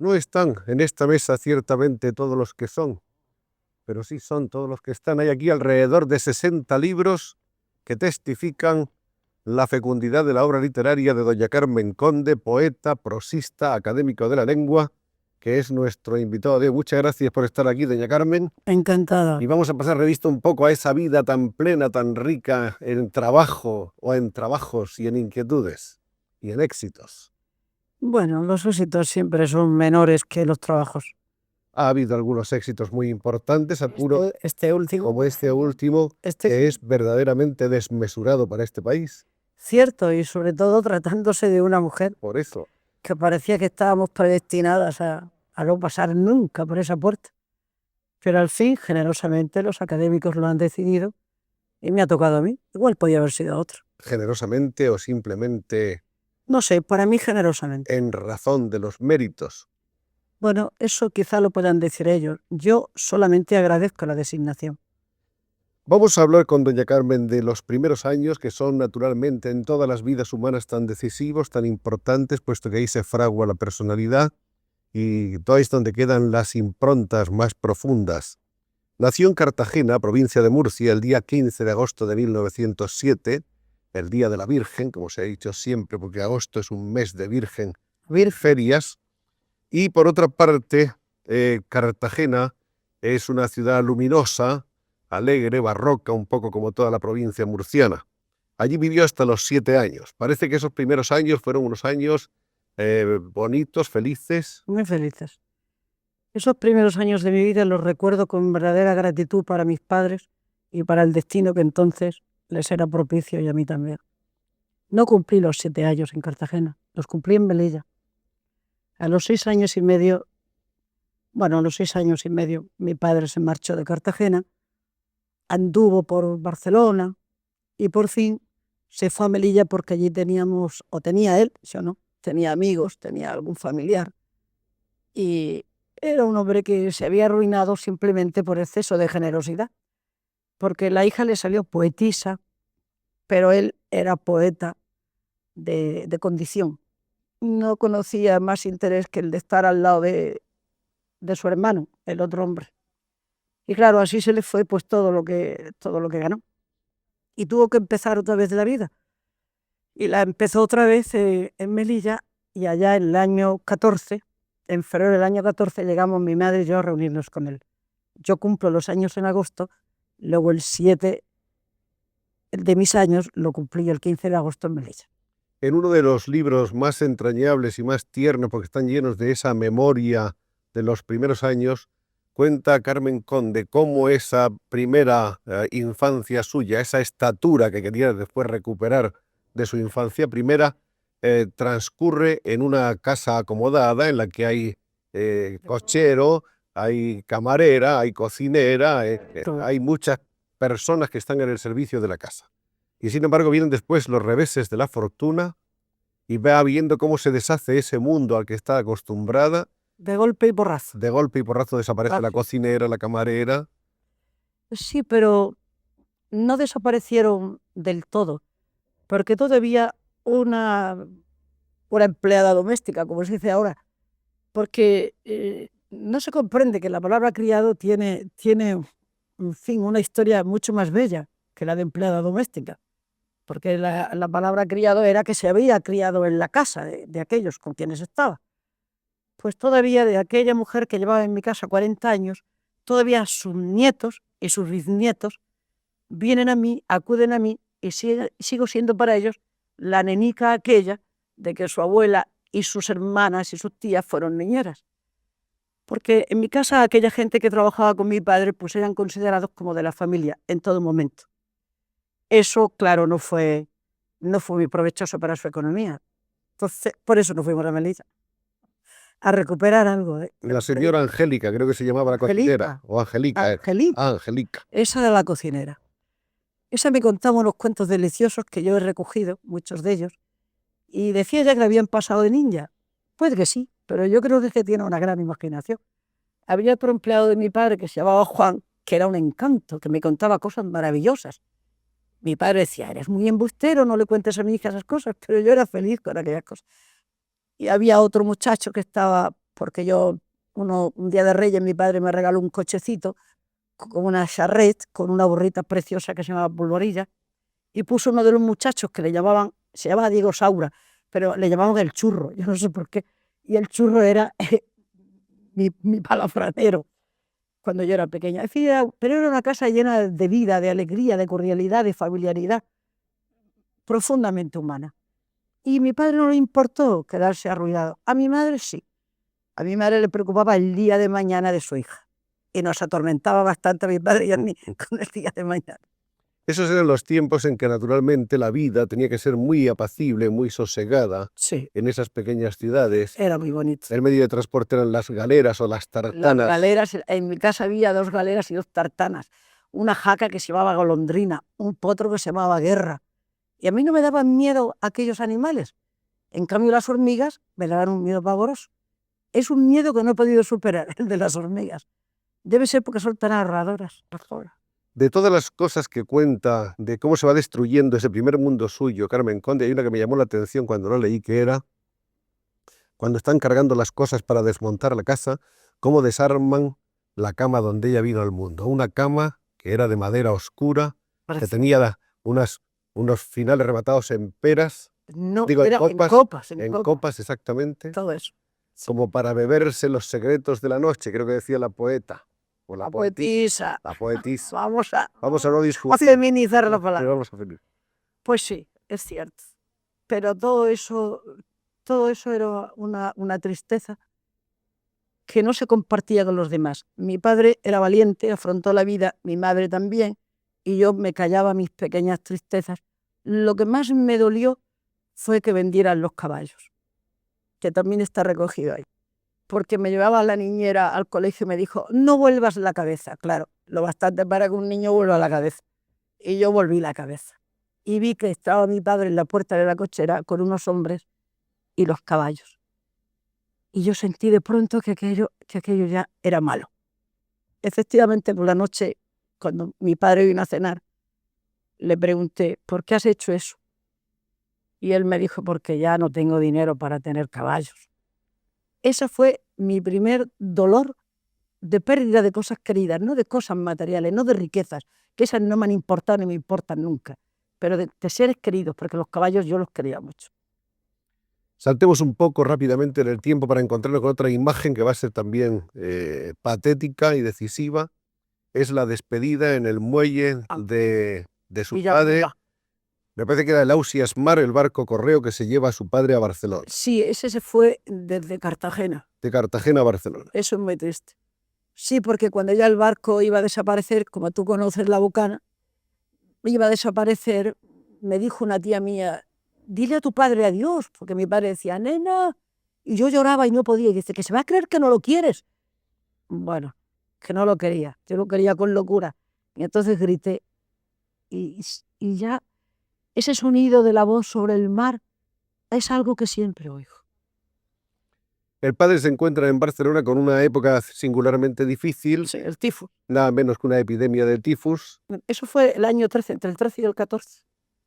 No están en esta mesa ciertamente todos los que son, pero sí son todos los que están. Hay aquí alrededor de 60 libros que testifican la fecundidad de la obra literaria de doña Carmen Conde, poeta, prosista, académico de la lengua, que es nuestro invitado de hoy. Muchas gracias por estar aquí, doña Carmen. Encantada. Y vamos a pasar revista un poco a esa vida tan plena, tan rica en trabajo o en trabajos y en inquietudes y en éxitos. Bueno, los éxitos siempre son menores que los trabajos. Ha habido algunos éxitos muy importantes, algunos Este último, como este último, que es verdaderamente desmesurado para este país. cierto, y sobre todo tratándose de una mujer Por eso, que parecía que estábamos predestinadas a no pasar nunca por esa puerta. Pero al fin, generosamente, los académicos lo han decidido y me ha tocado a mí. Igual podía haber sido a otro. generosamente o simplemente No sé, para mí generosamente. en razón de los méritos. Bueno, eso quizá lo puedan decir ellos. Yo solamente agradezco la designación. Vamos a hablar con doña Carmen de los primeros años, que son naturalmente en todas las vidas humanas tan decisivos, tan importantes, puesto que ahí se fragua la personalidad y todo es donde quedan las improntas más profundas. Nació en Cartagena, provincia de Murcia, el día 15 de agosto de 1907, el Día de la Virgen, como se ha dicho siempre, porque agosto es un mes de Virgen, ferias. Y por otra parte, Cartagena es una ciudad luminosa, alegre, barroca, un poco como toda la provincia murciana. Allí vivió hasta los 7 años. Parece que esos primeros años fueron unos años bonitos, felices. Muy felices. Esos primeros años de mi vida los recuerdo con verdadera gratitud para mis padres y para el destino que entonces les era propicio y a mí también. No cumplí los 7 años en Cartagena, los cumplí en Melilla. A los 6 años y medio, bueno, a los 6 años y medio, mi padre se marchó de Cartagena, anduvo por Barcelona y por fin se fue a Melilla porque allí teníamos, o tenía él, yo no, tenía amigos, tenía algún familiar. Y era un hombre que se había arruinado simplemente por exceso de generosidad, porque la hija le salió poetisa, pero él era poeta de condición. No conocía más interés que el de estar al lado de su hermano, el otro hombre. Y claro, así se le fue pues todo lo que ganó. Y tuvo que empezar otra vez la vida. Y la empezó otra vez en Melilla, y allá en el año 14, en febrero del año 14, llegamos mi madre y yo a reunirnos con él. Yo cumplo los años en agosto, luego el 7 de mis años lo cumplí el 15 de agosto en Melilla. En uno de los libros más entrañables y más tiernos, porque están llenos de esa memoria de los primeros años, cuenta Carmen Conde cómo esa primera infancia suya, esa estatura que quería después recuperar de su infancia primera, transcurre en una casa acomodada en la que hay cochero, hay camarera, hay cocinera, hay muchas personas que están en el servicio de la casa. Y sin embargo vienen después los reveses de la fortuna y va viendo cómo se deshace ese mundo al que está acostumbrada. De golpe y porrazo. De golpe y porrazo desaparece la cocinera, la camarera. Sí, pero no desaparecieron del todo, porque todavía una empleada doméstica, como se dice ahora, porque no se comprende que la palabra criado tiene, en fin, una historia mucho más bella que la de empleada doméstica, porque la palabra criado era que se había criado en la casa de aquellos con quienes estaba. Pues todavía de aquella mujer que llevaba en mi casa 40 años, todavía sus nietos y sus bisnietos vienen a mí, acuden a mí, y sigo siendo para ellos la nenica aquella de que su abuela y sus hermanas y sus tías fueron niñeras. Porque en mi casa aquella gente que trabajaba con mi padre pues eran considerados como de la familia en todo momento. Eso, claro, no fue muy provechoso para su economía. Entonces, por eso nos fuimos a Melilla, a recuperar algo. La señora Angélica, creo que se llamaba la cocinera. O Angélica. Angélica. Esa era la cocinera. Esa me contaba unos cuentos deliciosos que yo he recogido, muchos de ellos, y decía ella que le habían pasado de ninja. Pues que sí, pero yo creo que tiene una gran imaginación. Había otro empleado de mi padre que se llamaba Juan, que era un encanto, que me contaba cosas maravillosas. Mi padre decía, eres muy embustero, no le cuentes a mi hija esas cosas, pero yo era feliz con aquellas cosas. Y había otro muchacho que estaba porque un día de Reyes mi padre me regaló un cochecito con una charrette, con una burrita preciosa que se llamaba Polvorilla, y puso uno de los muchachos que se llamaba Diego Saura, pero le llamaban el churro, yo no sé por qué, y el churro era mi palafranero cuando yo era pequeña. En fin, pero era una casa llena de vida, de alegría, de cordialidad, de familiaridad, profundamente humana. Y a mi padre no le importó quedarse arruinado. A mi madre sí. A mi madre le preocupaba el día de mañana de su hija. Y nos atormentaba bastante a mi padre y a mí con el día de mañana. Esos eran los tiempos en que naturalmente la vida tenía que ser muy apacible, muy sosegada Sí, en esas pequeñas ciudades. era muy bonito. El medio de transporte eran las galeras o las Las tartanas. galeras, en mi casa había 2 galeras y 2 tartanas. Una jaca que se llamaba golondrina, un potro que se llamaba guerra. Y a mí no me daban miedo aquellos animales. En cambio, las hormigas me daban un miedo pavoroso. Es un miedo que no he podido superar, el de las hormigas. Debe ser porque son tan ahorradoras. De todas las cosas que cuenta, de cómo se va destruyendo ese primer mundo suyo, Carmen Conde, hay una que me llamó la atención cuando lo leí, que era cuando están cargando las cosas para desmontar la casa, cómo desarman la cama donde ella vino al mundo. Una cama que era de madera oscura, que tenía unos finales rematados en peras, No, digo, era en copas. copas exactamente, Todo eso. como para beberse los secretos de la noche, creo que decía la poeta. O La poetisa. La poetisa. Vamos a No discutir. feminizar la palabra. Vamos a feliz. Pues sí, es cierto. Pero todo eso era una tristeza que no se compartía con los demás. Mi padre era valiente, afrontó la vida, mi madre también, y yo me callaba mis pequeñas tristezas. Lo que más me dolió fue que vendieran los caballos, que también está recogido ahí. Porque me llevaba la niñera al colegio y me dijo, no vuelvas la cabeza. Claro, lo bastante para que un niño vuelva la cabeza. Y yo volví la cabeza. Y vi que estaba mi padre en la puerta de la cochera con unos hombres y los caballos. Y yo sentí de pronto que aquello ya era malo. Efectivamente, por la noche, cuando mi padre vino a cenar, le pregunté, ¿por qué has hecho eso? Y él me dijo, porque ya no tengo dinero para tener caballos. Ese fue mi primer dolor de pérdida de cosas queridas, no de cosas materiales, no de riquezas, que esas no me han importado ni me importan nunca, pero de seres queridos, porque los caballos yo los quería mucho. Saltemos un poco rápidamente en el tiempo para encontrarnos con otra imagen que va a ser también patética y decisiva. Es la despedida en el muelle de su padre. Me parece que era el Ausias Mar, el barco correo que se lleva a su padre a Barcelona. Sí, ese se fue desde Cartagena. De Cartagena a Barcelona. Eso es muy triste. Sí, porque cuando ya el barco iba a desaparecer, como tú conoces la Bucana, iba a desaparecer, me dijo una tía mía, dile a tu padre adiós, porque mi padre decía, nena, y yo lloraba y no podía, y dice, que se va a creer que no lo quieres. Bueno, que no lo quería, yo lo quería con locura. Y entonces grité, y ya ese sonido de la voz sobre el mar es algo que siempre oigo. El padre se encuentra en Barcelona con una época singularmente difícil. Sí, el tifus. Nada menos que una epidemia de tifus. Eso fue el año 13, entre el 13 y el 14.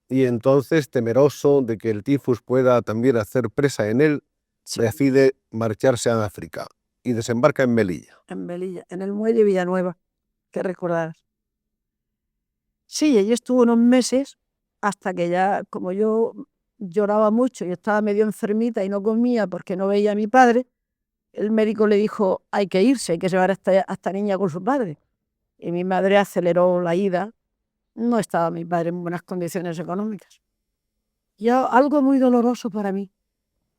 Y entonces, temeroso de que el tifus pueda también hacer presa en él, Sí. decide marcharse a África y desembarca en Melilla. En Melilla, en el muelle Villanueva, que recordarás. Sí, allí estuvo unos meses hasta que ya, como yo lloraba mucho y estaba medio enfermita y no comía porque no veía a mi padre, el médico le dijo, hay que irse, hay que llevar a esta niña con su padre. Y mi madre aceleró la ida. No estaba mi padre en buenas condiciones económicas. Y algo muy doloroso para mí.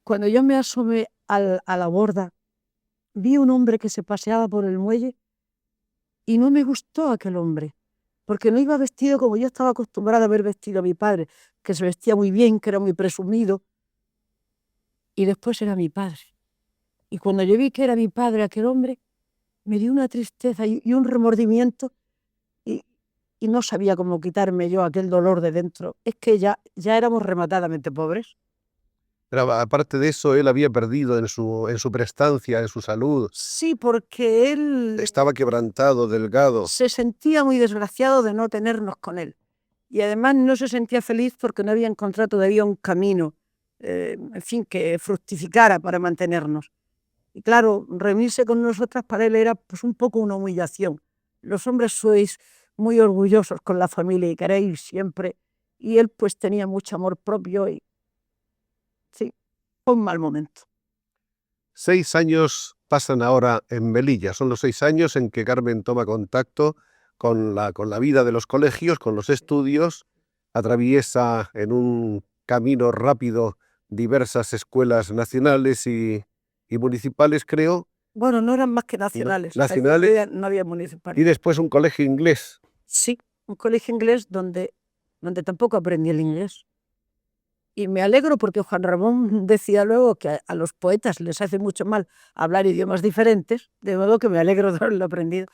Cuando yo me asomé a la borda, vi un hombre que se paseaba por el muelle y no me gustó aquel hombre, porque no iba vestido como yo estaba acostumbrada a ver vestido a mi padre, que se vestía muy bien, que era muy presumido, y después era mi padre. Y cuando yo vi que era mi padre aquel hombre, me dio una tristeza y un remordimiento, y no sabía cómo quitarme yo aquel dolor de dentro. Es que ya éramos rematadamente pobres. Pero aparte de eso, él había perdido en su prestancia, en su salud. Sí, porque él Estaba quebrantado, delgado. se sentía muy desgraciado de no tenernos con él. Y además no se sentía feliz porque no había encontrado todavía un camino, en fin, que fructificara para mantenernos. Y claro, reunirse con nosotras para él era pues un poco una humillación. Los hombres sois muy orgullosos con la familia y queréis siempre. Y él pues tenía mucho amor propio y sí, fue un mal momento. 6 años pasan ahora en Melilla. Son los 6 años en que Carmen toma contacto con la vida de los colegios, con los estudios, atraviesa en un camino rápido diversas escuelas nacionales y municipales, creo. Bueno, no eran más que ¿No? nacionales. Nacionales. No había Y municipales. después un colegio inglés. Sí, un colegio inglés donde tampoco aprendí el inglés. Y me alegro porque Juan Ramón decía luego que a los poetas les hace mucho mal hablar idiomas diferentes, de modo que me alegro de haberlo aprendido.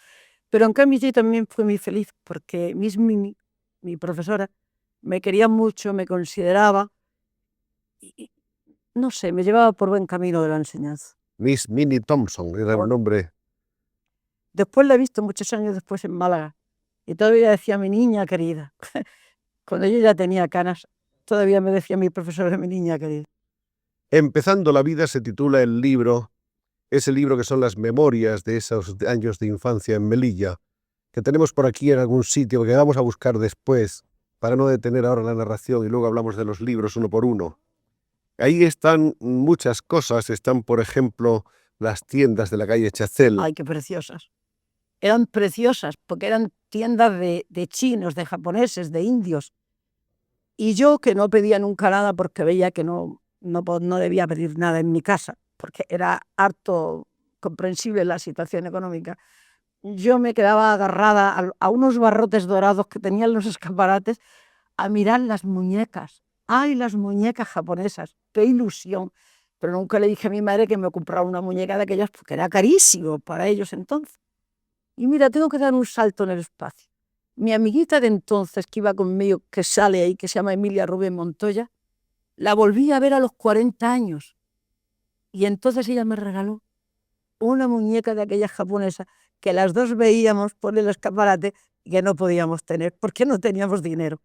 Pero en cambio yo también fui muy feliz porque Miss Mimi, mi profesora, me quería mucho, me consideraba y no sé, me llevaba por buen camino de la enseñanza. Miss Minnie Thompson era el nombre. Después la he visto muchos años después en Málaga y todavía decía mi niña querida. Cuando yo ya tenía canas, todavía me decía mi profesora mi niña querida. Empezando la vida se titula el libro, ese libro que son las memorias de esos años de infancia en Melilla, que tenemos por aquí en algún sitio, que vamos a buscar después, para no detener ahora la narración y luego hablamos de los libros uno por uno. Ahí están muchas cosas, están por ejemplo las tiendas de la calle Chacel. Ay, qué preciosas. Eran preciosas porque eran tiendas de chinos, de japoneses, de indios. Y yo que no pedía nunca nada porque veía que no debía pedir nada en mi casa, porque era harto comprensible la situación económica. Yo me quedaba agarrada a unos barrotes dorados que tenían los escaparates a mirar las muñecas. ¡Ay, las muñecas japonesas! ¡Qué ilusión! Pero nunca le dije a mi madre que me comprara una muñeca de aquellas porque era carísimo para ellos entonces. Y mira, tengo que dar un salto en el espacio. Mi amiguita de entonces que iba conmigo, que sale ahí, que se llama Emilia Rubén Montoya, la volví a ver a los 40 años. Y entonces ella me regaló una muñeca de aquellas japonesas que las dos veíamos por el escaparate y que no podíamos tener porque no teníamos dinero.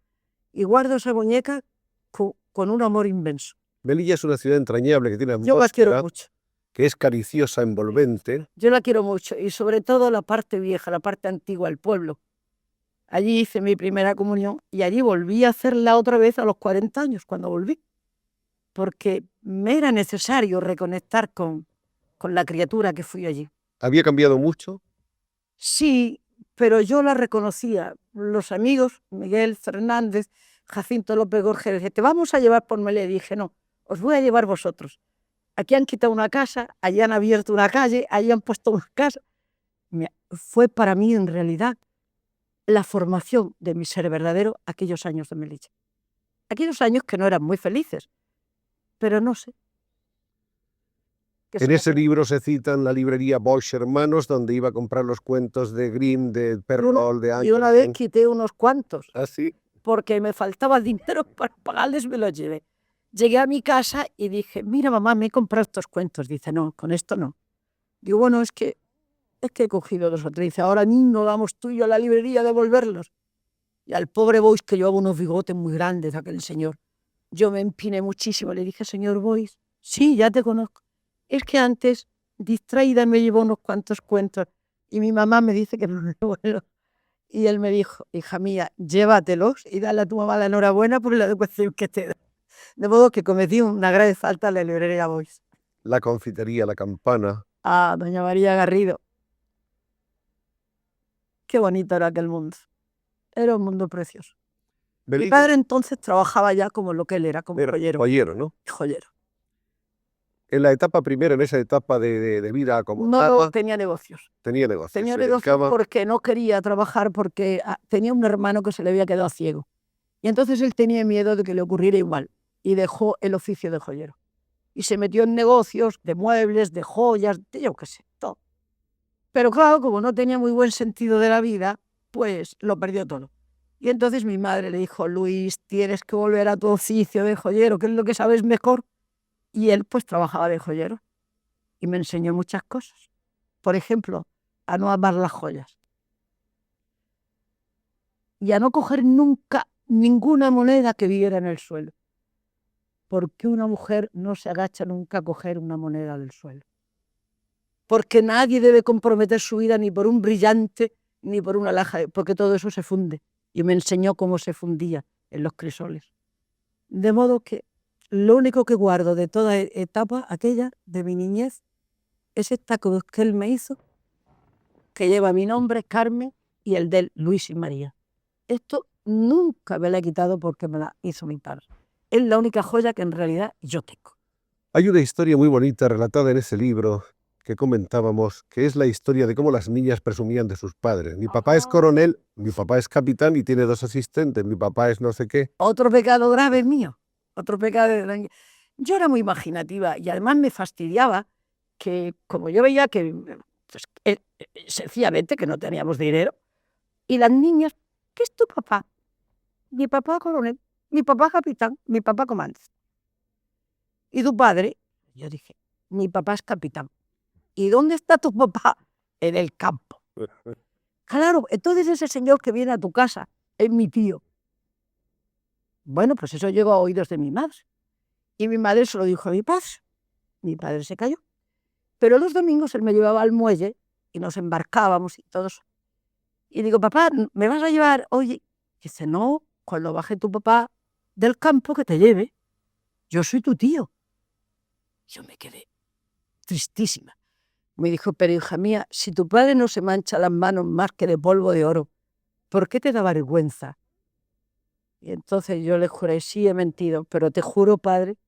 Y guardo esa muñeca con un amor inmenso. Melilla es una ciudad entrañable que tiene Yo la quiero atmósfera, mucho. que es cariciosa, envolvente. Yo la quiero mucho y sobre todo la parte vieja, la parte antigua, el pueblo. Allí hice mi primera comunión y allí volví a hacerla otra vez a los 40 años, cuando volví, porque me era necesario reconectar con la criatura que fui allí. ¿Había cambiado mucho? Sí, pero yo la reconocía. Los amigos, Miguel Fernández, Jacinto López Gorge, decían, te vamos a llevar por Melilla. Dije, no, os voy a llevar vosotros. Aquí han quitado una casa, allí han abierto una calle, allí han puesto una casa. Fue para mí, en realidad, la formación de mi ser verdadero aquellos años de Melilla. Aquellos años que no eran muy felices, pero no sé. En ese libro se citan la librería Bosch Hermanos, donde iba a comprar los cuentos de Grimm, de Perrault, de Y una vez Andersen. quité unos cuantos, ¿Ah, sí? porque me faltaba dinero para pagarles, me los llevé. Llegué a mi casa y dije, mira mamá, me he comprado estos cuentos. Dice, no, con esto no. Digo, bueno, es que he cogido dos o tres. Dice, ahora mismo vamos tú y yo a la librería a devolverlos. Y al pobre Boyce, que llevaba unos bigotes muy grandes, aquel señor, yo me empiné muchísimo. Le dije, señor Boyce, sí, ya te conozco. Es que antes, distraída, me llevó unos cuantos cuentos y mi mamá me dice que no me devuelvo. Y él me dijo, hija mía, llévatelos y dale a tu mamá la enhorabuena por la educación que te da. De modo que cometí una grave falta en la librería Boyce. La confitería, la campana. Ah, doña María Garrido. Qué bonito era aquel mundo. Era un mundo precioso. Mi padre entonces trabajaba ya como lo que él era, como joyero. Joyero, ¿no? Joyero. En la etapa primera, en esa etapa de vida como No tenía negocios. tenía negocios. Tenía Se negocios dedicaba- porque no quería trabajar porque tenía un hermano que se le había quedado ciego. Y entonces él tenía miedo de que le ocurriera igual y dejó el oficio de joyero. Y se metió en negocios de muebles, de joyas, de yo qué sé, todo. Pero claro, como no tenía muy buen sentido de la vida, pues lo perdió todo. Y entonces mi madre le dijo, Luis, tienes que volver a tu oficio de joyero, que es lo que sabes mejor. Y él pues trabajaba de joyero y me enseñó muchas cosas. Por ejemplo, a no amar las joyas. Y a no coger nunca ninguna moneda que viera en el suelo. Porque una mujer no se agacha nunca a coger una moneda del suelo. porque nadie debe comprometer su vida ni por un brillante, ni por una alhaja, porque todo eso se funde. Y me enseñó cómo se fundía en los crisoles. De modo que lo único que guardo de toda etapa aquella de mi niñez es esta cruz que él me hizo, que lleva mi nombre, Carmen, y el de él, Luis y María. Esto nunca me la he quitado porque me la hizo mi padre. Es la única joya que en realidad yo tengo. Hay una historia muy bonita relatada en ese libro que comentábamos, que es la historia de cómo las niñas presumían de sus padres. Mi papá es coronel, mi papá es capitán y tiene 2 asistentes, mi papá es no sé qué. Otro pecado grave mío, otro pecado de la... Yo era muy imaginativa y además me fastidiaba que, como yo veía que pues, sencillamente que no teníamos dinero, y las niñas, ¿qué es tu papá? Mi papá coronel, mi papá capitán, mi papá comandante. ¿Y tu padre? Yo dije, mi papá es capitán. ¿Y dónde está tu papá? En el campo. Claro, entonces ese señor que viene a tu casa es mi tío. Bueno, pues eso llegó a oídos de mi madre. Y mi madre se lo dijo a mi padre. Mi padre se cayó. Pero los domingos él me llevaba al muelle y nos embarcábamos y todos. Y digo, papá, ¿me vas a llevar? Oye, dice, no, cuando baje tu papá del campo que te lleve. Yo soy tu tío. Yo me quedé tristísima. Me dijo, pero hija mía, si tu padre no se mancha las manos más que de polvo de oro, ¿por qué te da vergüenza? Y entonces yo le juré, sí he mentido, pero te juro, padre,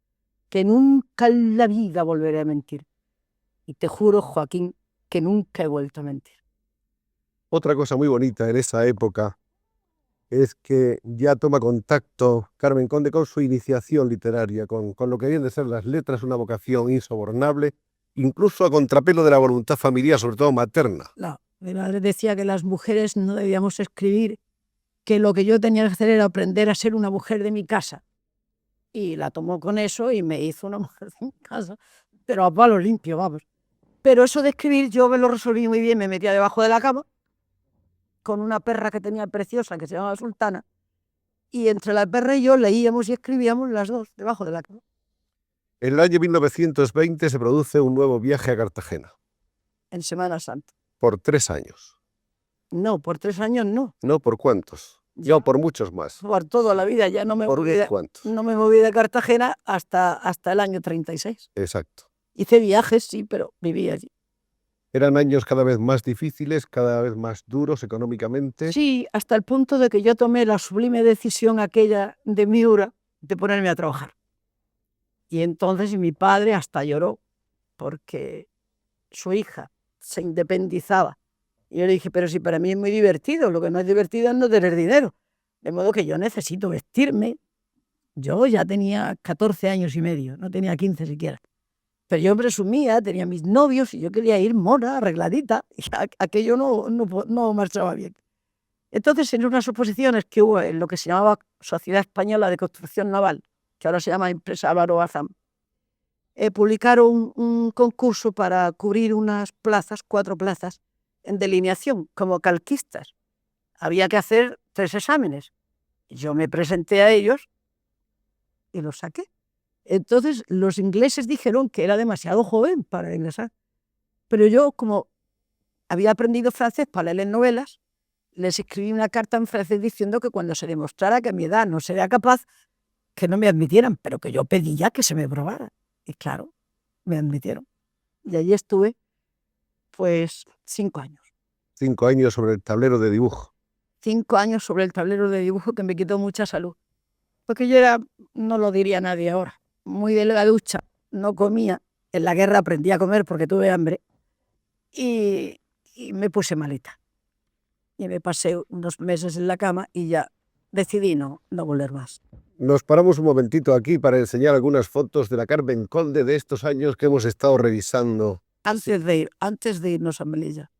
que nunca en la vida volveré a mentir. Y te juro, Joaquín, que nunca he vuelto a mentir. Otra cosa muy bonita en esa época es que ya toma contacto Carmen Conde con su iniciación literaria, con lo que vienen de ser las letras, una vocación insobornable, incluso a contrapelo de la voluntad familiar, sobre todo materna. No, mi madre decía que las mujeres no debíamos escribir, que lo que yo tenía que hacer era aprender a ser una mujer de mi casa. Y la tomó con eso y me hizo una mujer de mi casa, pero a palo limpio, vamos. Pero eso de escribir yo me lo resolví muy bien, me metía debajo de la cama con una perra que tenía preciosa que se llamaba Sultana, y entre la perra y yo leíamos y escribíamos las dos debajo de la cama. En el año 1920 se produce un nuevo viaje a Cartagena, En Semana Santa. por 3 años. No, por 3 años no. ¿No? ¿Por cuántos? Ya. No, por muchos más. Por toda la vida, ya no me ¿Por moví de, cuántos? no me moví de Cartagena hasta el año 36. Exacto. Hice viajes, sí, pero viví allí. Eran años cada vez más difíciles, cada vez más duros económicamente. Sí, hasta el punto de que yo tomé la sublime decisión aquella de Miura de ponerme a trabajar. Y entonces mi padre hasta lloró porque su hija se independizaba. Y yo le dije, pero si para mí es muy divertido, lo que no es divertido es no tener dinero. De modo que yo necesito vestirme. Yo ya tenía 14 años y medio, no tenía 15 siquiera. Pero yo presumía, tenía mis novios y yo quería ir mona, arregladita, y aquello no marchaba bien. Entonces, en unas oposiciones que hubo en lo que se llamaba Sociedad Española de Construcción Naval, que ahora se llama Empresa Álvaro Bazán, publicaron un concurso para cubrir unas plazas, 4 plazas, en delineación, como calquistas. Había que hacer 3 exámenes. Yo me presenté a ellos y los saqué. Entonces, los ingleses dijeron que era demasiado joven para ingresar. Pero yo, como había aprendido francés para leer novelas, les escribí una carta en francés diciendo que cuando se demostrara que a mi edad no sería capaz, que no me admitieran, pero que yo pedía que se me probara. Y claro, me admitieron. Y allí estuve, pues, 5 años. 5 años sobre el tablero de dibujo. 5 años sobre el tablero de dibujo que me quitó mucha salud. Porque yo era, no lo diría nadie ahora, muy delgaducha, no comía. En la guerra aprendí a comer porque tuve hambre y me puse malita. Y me pasé unos meses en la cama y ya decidí no volver más. Nos paramos un momentito aquí para enseñar algunas fotos de la Carmen Conde de estos años que hemos estado revisando. Antes de irnos a Melilla.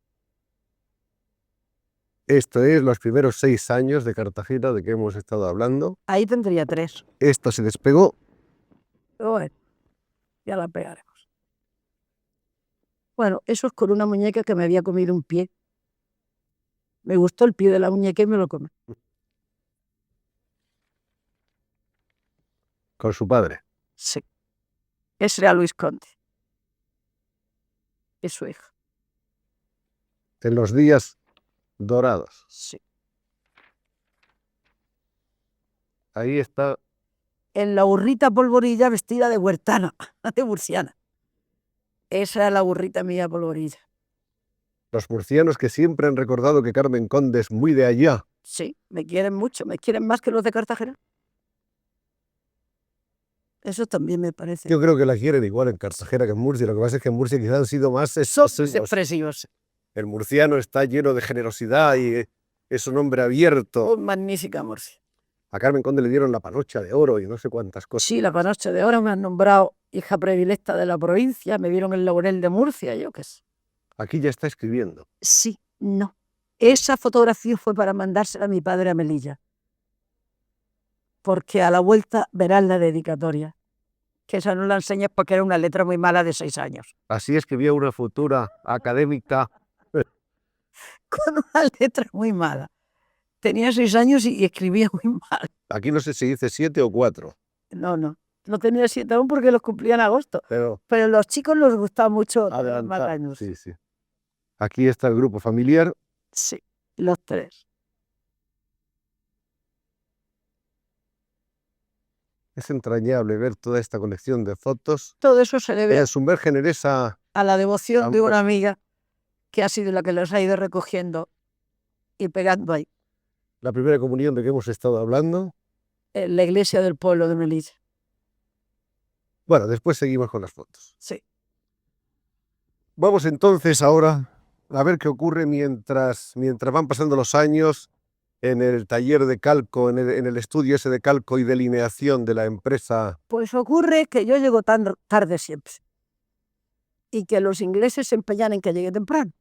Esto es los primeros 6 años de Cartagena de que hemos estado hablando. Ahí tendría 3. Esto se despegó. Pero bueno, ya la pegaremos. Bueno, eso es con una muñeca que me había comido un pie. Me gustó el pie de la muñeca y me lo comí. Con su padre. Sí. Ese era Luis Conde. es su hija. En los días dorados. Sí. Ahí está. En la burrita polvorilla vestida de huertana, de murciana. Esa es la burrita mía polvorilla. Los murcianos que siempre han recordado que Carmen Conde es muy de allá. Sí, me quieren mucho, me quieren más que los de Cartagena. Eso también me parece. Yo creo que la quieren igual en Cartagena que en Murcia. Lo que pasa es que en Murcia quizás han sido más Son expresivos. expresivos. El murciano está lleno de generosidad y es un hombre abierto. Magnífica Murcia. A Carmen Conde le dieron la panocha de oro y no sé cuántas cosas. Sí, la panocha de oro me han nombrado hija predilecta de la provincia, me dieron el laurel de Murcia, yo qué sé. Aquí ya está escribiendo. Sí, no. Esa fotografía fue para mandársela a mi padre a Melilla. Porque a la vuelta verás la dedicatoria. Que esa no la enseñas porque era una letra muy mala de 6 años. Así escribía una futura académica. Con una letra muy mala. Tenía 6 años y escribía muy mal. Aquí no sé si dice 7 o 4. No, no. No tenía 7 aún porque los cumplía en agosto. Pero a los chicos les gustaba mucho tener más adelantar. años. Sí, sí. Aquí está el grupo familiar. Sí, los 3. Es entrañable ver toda esta colección de fotos. Todo eso se debe Ella sumergen en esa. a la devoción de Amor. una amiga que ha sido la que los ha ido recogiendo y pegando ahí, La primera comunión de que hemos estado hablando. en la iglesia del pueblo de Melilla. Bueno, después seguimos con las fotos. Sí. Vamos entonces ahora a ver qué ocurre mientras van pasando los años en el taller de calco, en el estudio ese de calco y delineación de la empresa. Pues ocurre que yo llego tan tarde siempre y que los ingleses se empeñan en que llegue temprano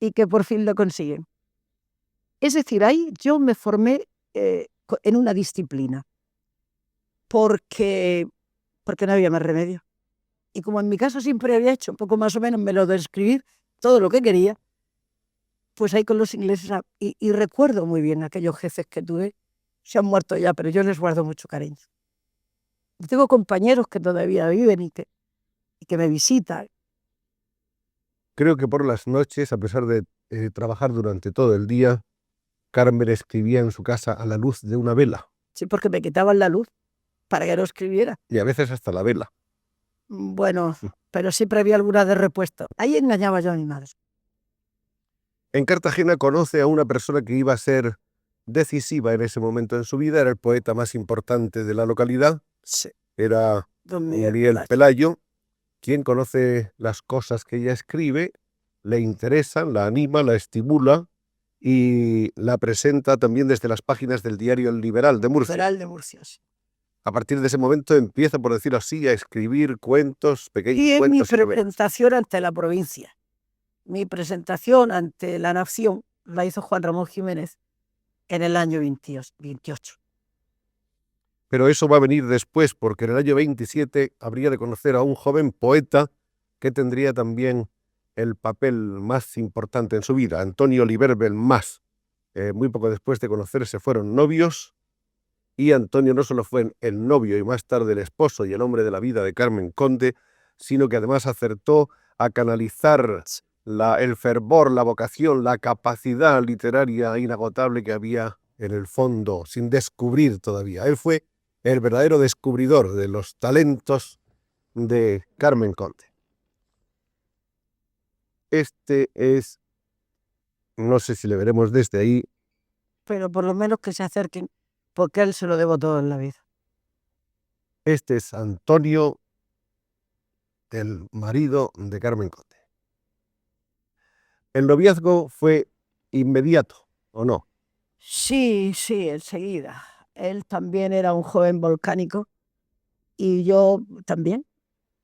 y que por fin lo consiguen. Es decir, ahí yo me formé en una disciplina porque no había más remedio. Y como en mi casa siempre había hecho un poco más o menos me lo de escribir todo lo que quería, pues ahí con los ingleses, y recuerdo muy bien aquellos jefes que tuve, se han muerto ya, pero yo les guardo mucho cariño. Tengo compañeros que todavía viven y que me visitan. Creo que por las noches, a pesar de trabajar durante todo el día, Carmen escribía en su casa a la luz de una vela. Sí, porque me quitaban la luz para que no escribiera. Y a veces hasta la vela. Bueno, pero siempre había alguna de repuesto. Ahí engañaba yo a mi madre. En Cartagena conoce a una persona que iba a ser decisiva en ese momento en su vida. Era el poeta más importante de la localidad. Sí. Era Don Miguel Pelayo, quien conoce las cosas que ella escribe, le interesan, la anima, la estimula y la presenta también desde las páginas del diario El Liberal de Murcia. Liberal de Murcia, sí. A partir de ese momento empieza, por decirlo así, a escribir cuentos, pequeños Y en mi cuentos. presentación ante la provincia, mi presentación ante la nación, la hizo Juan Ramón Jiménez en el año 28. Pero eso va a venir después, porque en el año 27 habría de conocer a un joven poeta que tendría también el papel más importante en su vida, Antonio Oliver Belmás. Muy poco después de conocerse fueron novios, y Antonio no solo fue el novio y más tarde el esposo y el hombre de la vida de Carmen Conde, sino que además acertó a canalizar el fervor, la vocación, la capacidad literaria inagotable que había en el fondo, sin descubrir todavía. Él fue el verdadero descubridor de los talentos de Carmen Conde. Este es, no sé si le veremos desde ahí. Pero por lo menos que se acerquen, porque a él se lo debo todo en la vida. Este es Antonio, el marido de Carmen Conde. ¿El noviazgo fue inmediato o no? Sí, sí, enseguida. Él también era un joven volcánico y yo también.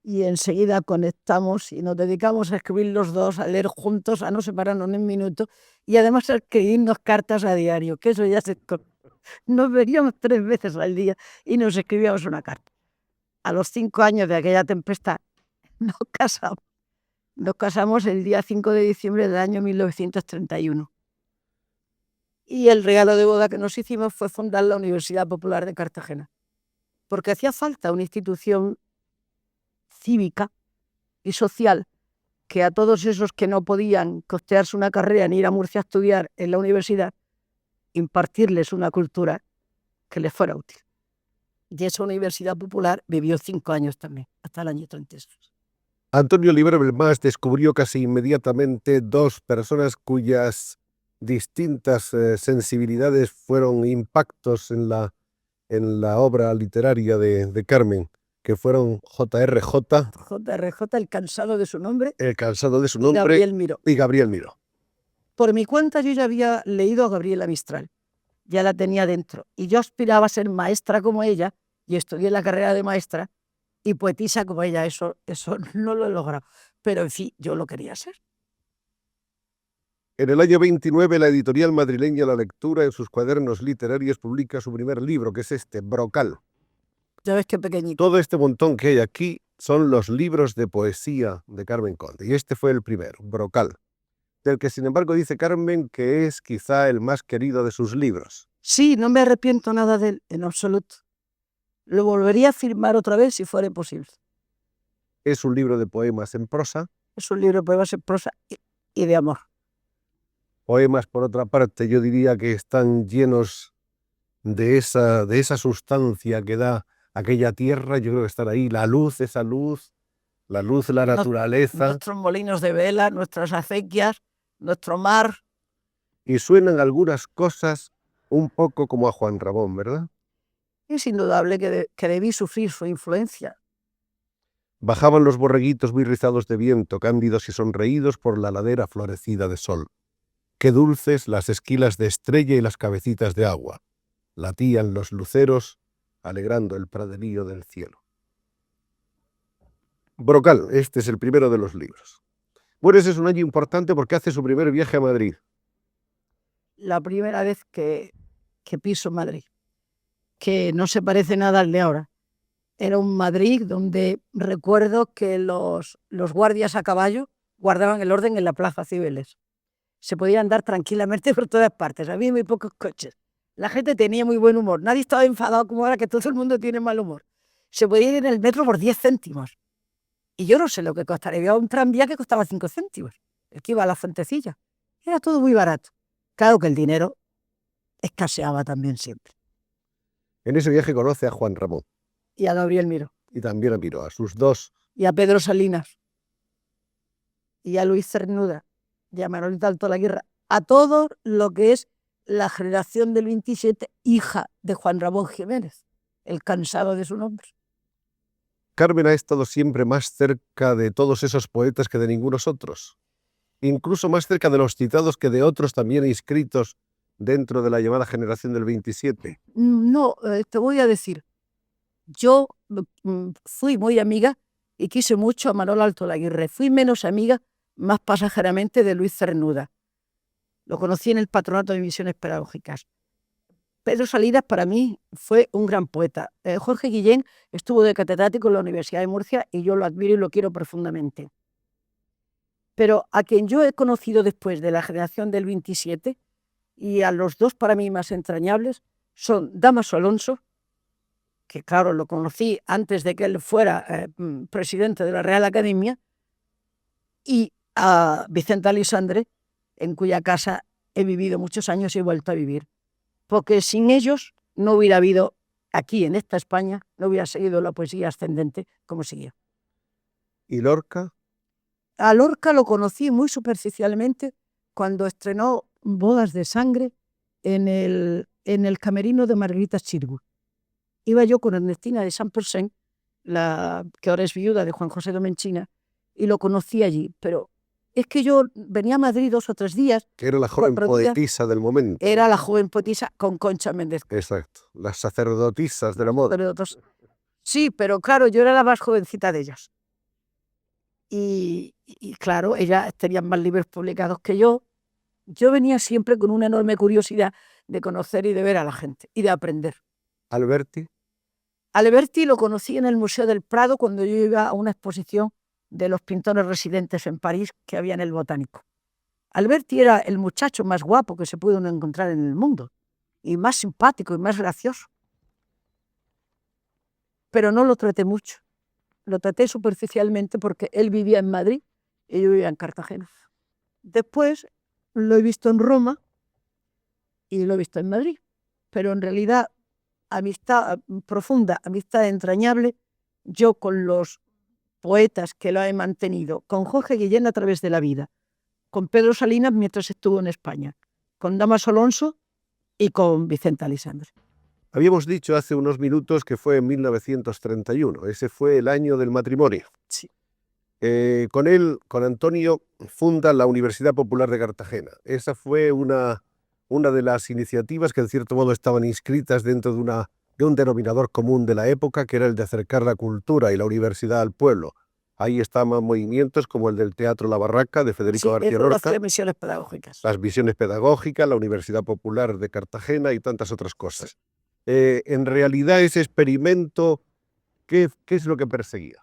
Y enseguida conectamos y nos dedicamos a escribir los dos, a leer juntos, a no separarnos ni un minuto y además a escribirnos cartas a diario, que eso ya se... Nos veíamos 3 veces al día y nos escribíamos una carta. A los 5 años de aquella tempestad nos casamos. Nos casamos el día 5 de diciembre del año 1931. Y el regalo de boda que nos hicimos fue fundar la Universidad Popular de Cartagena, porque hacía falta una institución cívica y social que a todos esos que no podían costearse una carrera ni ir a Murcia a estudiar en la universidad, impartirles una cultura que les fuera útil. Y esa universidad popular vivió 5 años también, hasta el año 36. Antonio Oliver Belmás descubrió casi inmediatamente dos personas cuyas distintas sensibilidades fueron impactos en la obra literaria de Carmen, que fueron J.R.J., J.R.J., el cansado de su nombre, el cansado de su y nombre, Gabriel Miró. y Gabriel Miró. Por mi cuenta yo ya había leído a Gabriela Mistral, ya la tenía dentro, y yo aspiraba a ser maestra como ella, y estudié la carrera de maestra, y poetisa como ella. Eso no lo he logrado, pero en fin, yo lo quería ser. En el año 29, la editorial madrileña La Lectura, en sus cuadernos literarios, publica su primer libro, que es este, Brocal. Ya ves qué pequeñito. Todo este montón que hay aquí son los libros de poesía de Carmen Conde, y este fue el primero, Brocal, del que sin embargo dice Carmen que es quizá el más querido de sus libros. Sí, no me arrepiento nada de él, en absoluto. Lo volvería a firmar otra vez si fuera posible. Es un libro de poemas en prosa. Es un libro de poemas en prosa y de amor. Poemas, por otra parte, yo diría que están llenos de esa sustancia que da aquella tierra. Yo creo que están ahí, la luz, esa luz, la luz, la naturaleza. Nuestros molinos de vela, nuestras acequias, nuestro mar. Y suenan algunas cosas un poco como a Juan Ramón, ¿verdad? Es indudable que debí sufrir su influencia. Bajaban los borreguitos muy rizados de viento, cándidos y sonreídos por la ladera florecida de sol. Qué dulces las esquilas de estrella y las cabecitas de agua. Latían los luceros, alegrando el praderío del cielo. Brocal, este es el primero de los libros. Bueno, ese es un año importante porque hace su primer viaje a Madrid. La primera vez que piso Madrid, que no se parece nada al de ahora. Era un Madrid donde recuerdo que los guardias a caballo guardaban el orden en la Plaza Cibeles. Se podía andar tranquilamente por todas partes, había muy pocos coches. La gente tenía muy buen humor, nadie estaba enfadado como ahora que todo el mundo tiene mal humor. Se podía ir en el metro por 10 céntimos. Y yo no sé lo que costaría. Había un tranvía que costaba 5 céntimos, el que iba a la Fuentecilla. Era todo muy barato. Claro que el dinero escaseaba también siempre. En ese viaje conoce a Juan Ramón. Y a Gabriel Miró. Y también a Miró, a sus dos. Y a Pedro Salinas. Y a Luis Cernuda. Y a Manolita Alto Laguirre. A todo lo que es la generación del 27, hija de Juan Ramón Jiménez, el cansado de su nombre. Carmen ha estado siempre más cerca de todos esos poetas que de ningunos otros. Incluso más cerca de los citados que de otros también inscritos dentro de la llamada generación del 27. No, te voy a decir, yo fui muy amiga y quise mucho a Manolo Alto Laguirre. Fui menos amiga, más pasajeramente, de Luis Cernuda. Lo conocí en el Patronato de Misiones Pedagógicas. Pedro Salinas para mí fue un gran poeta. Jorge Guillén estuvo de catedrático en la Universidad de Murcia y yo lo admiro y lo quiero profundamente. Pero a quien yo he conocido después de la generación del 27, y a los dos para mí más entrañables, son Dámaso Alonso, que claro, lo conocí antes de que él fuera presidente de la Real Academia, y a Vicente Alisandre, en cuya casa he vivido muchos años y he vuelto a vivir. Porque sin ellos no hubiera habido, aquí en esta España, no hubiera seguido la poesía ascendente como siguió. ¿Y Lorca? A Lorca lo conocí muy superficialmente cuando estrenó Bodas de Sangre en el camerino de Margarita Xirgu. Iba yo con Ernestina de Saint-Pourçain, que ahora es viuda de Juan José Domenchina, y lo conocí allí, pero es que yo venía a Madrid 2 o 3 días. Que era la joven poetisa del momento. Era la joven poetisa con Concha Méndez. Exacto, las sacerdotisas de la moda. Sí, pero claro, yo era la más jovencita de ellas. Y claro, ellas tenían más libros publicados que yo. Yo venía siempre con una enorme curiosidad de conocer y de ver a la gente y de aprender. ¿Alberti? Alberti lo conocí en el Museo del Prado cuando yo iba a una exposición de los pintores residentes en París que había en el Botánico. Alberti era el muchacho más guapo que se puede uno encontrar en el mundo, y más simpático y más gracioso. Pero no lo traté mucho. lo traté superficialmente porque él vivía en Madrid y yo vivía en Cartagena. Después lo he visto en Roma y lo he visto en Madrid, pero en realidad amistad profunda, amistad entrañable, yo con los poetas que lo he mantenido, con Jorge Guillén a través de la vida, con Pedro Salinas mientras estuvo en España, con Damaso Alonso y con Vicente Aleixandre. Habíamos dicho hace unos minutos que fue en 1931, ese fue el año del matrimonio. Sí. Con él, con Antonio, funda la Universidad Popular de Cartagena. Esa fue una de las iniciativas que en cierto modo estaban inscritas dentro de un denominador común de la época, que era el de acercar la cultura y la universidad al pueblo. Ahí estaban movimientos como el del Teatro La Barraca de Federico García Lorca, las misiones pedagógicas. las misiones pedagógicas, la Universidad Popular de Cartagena y tantas otras cosas. En realidad ese experimento, ¿qué es lo que perseguía?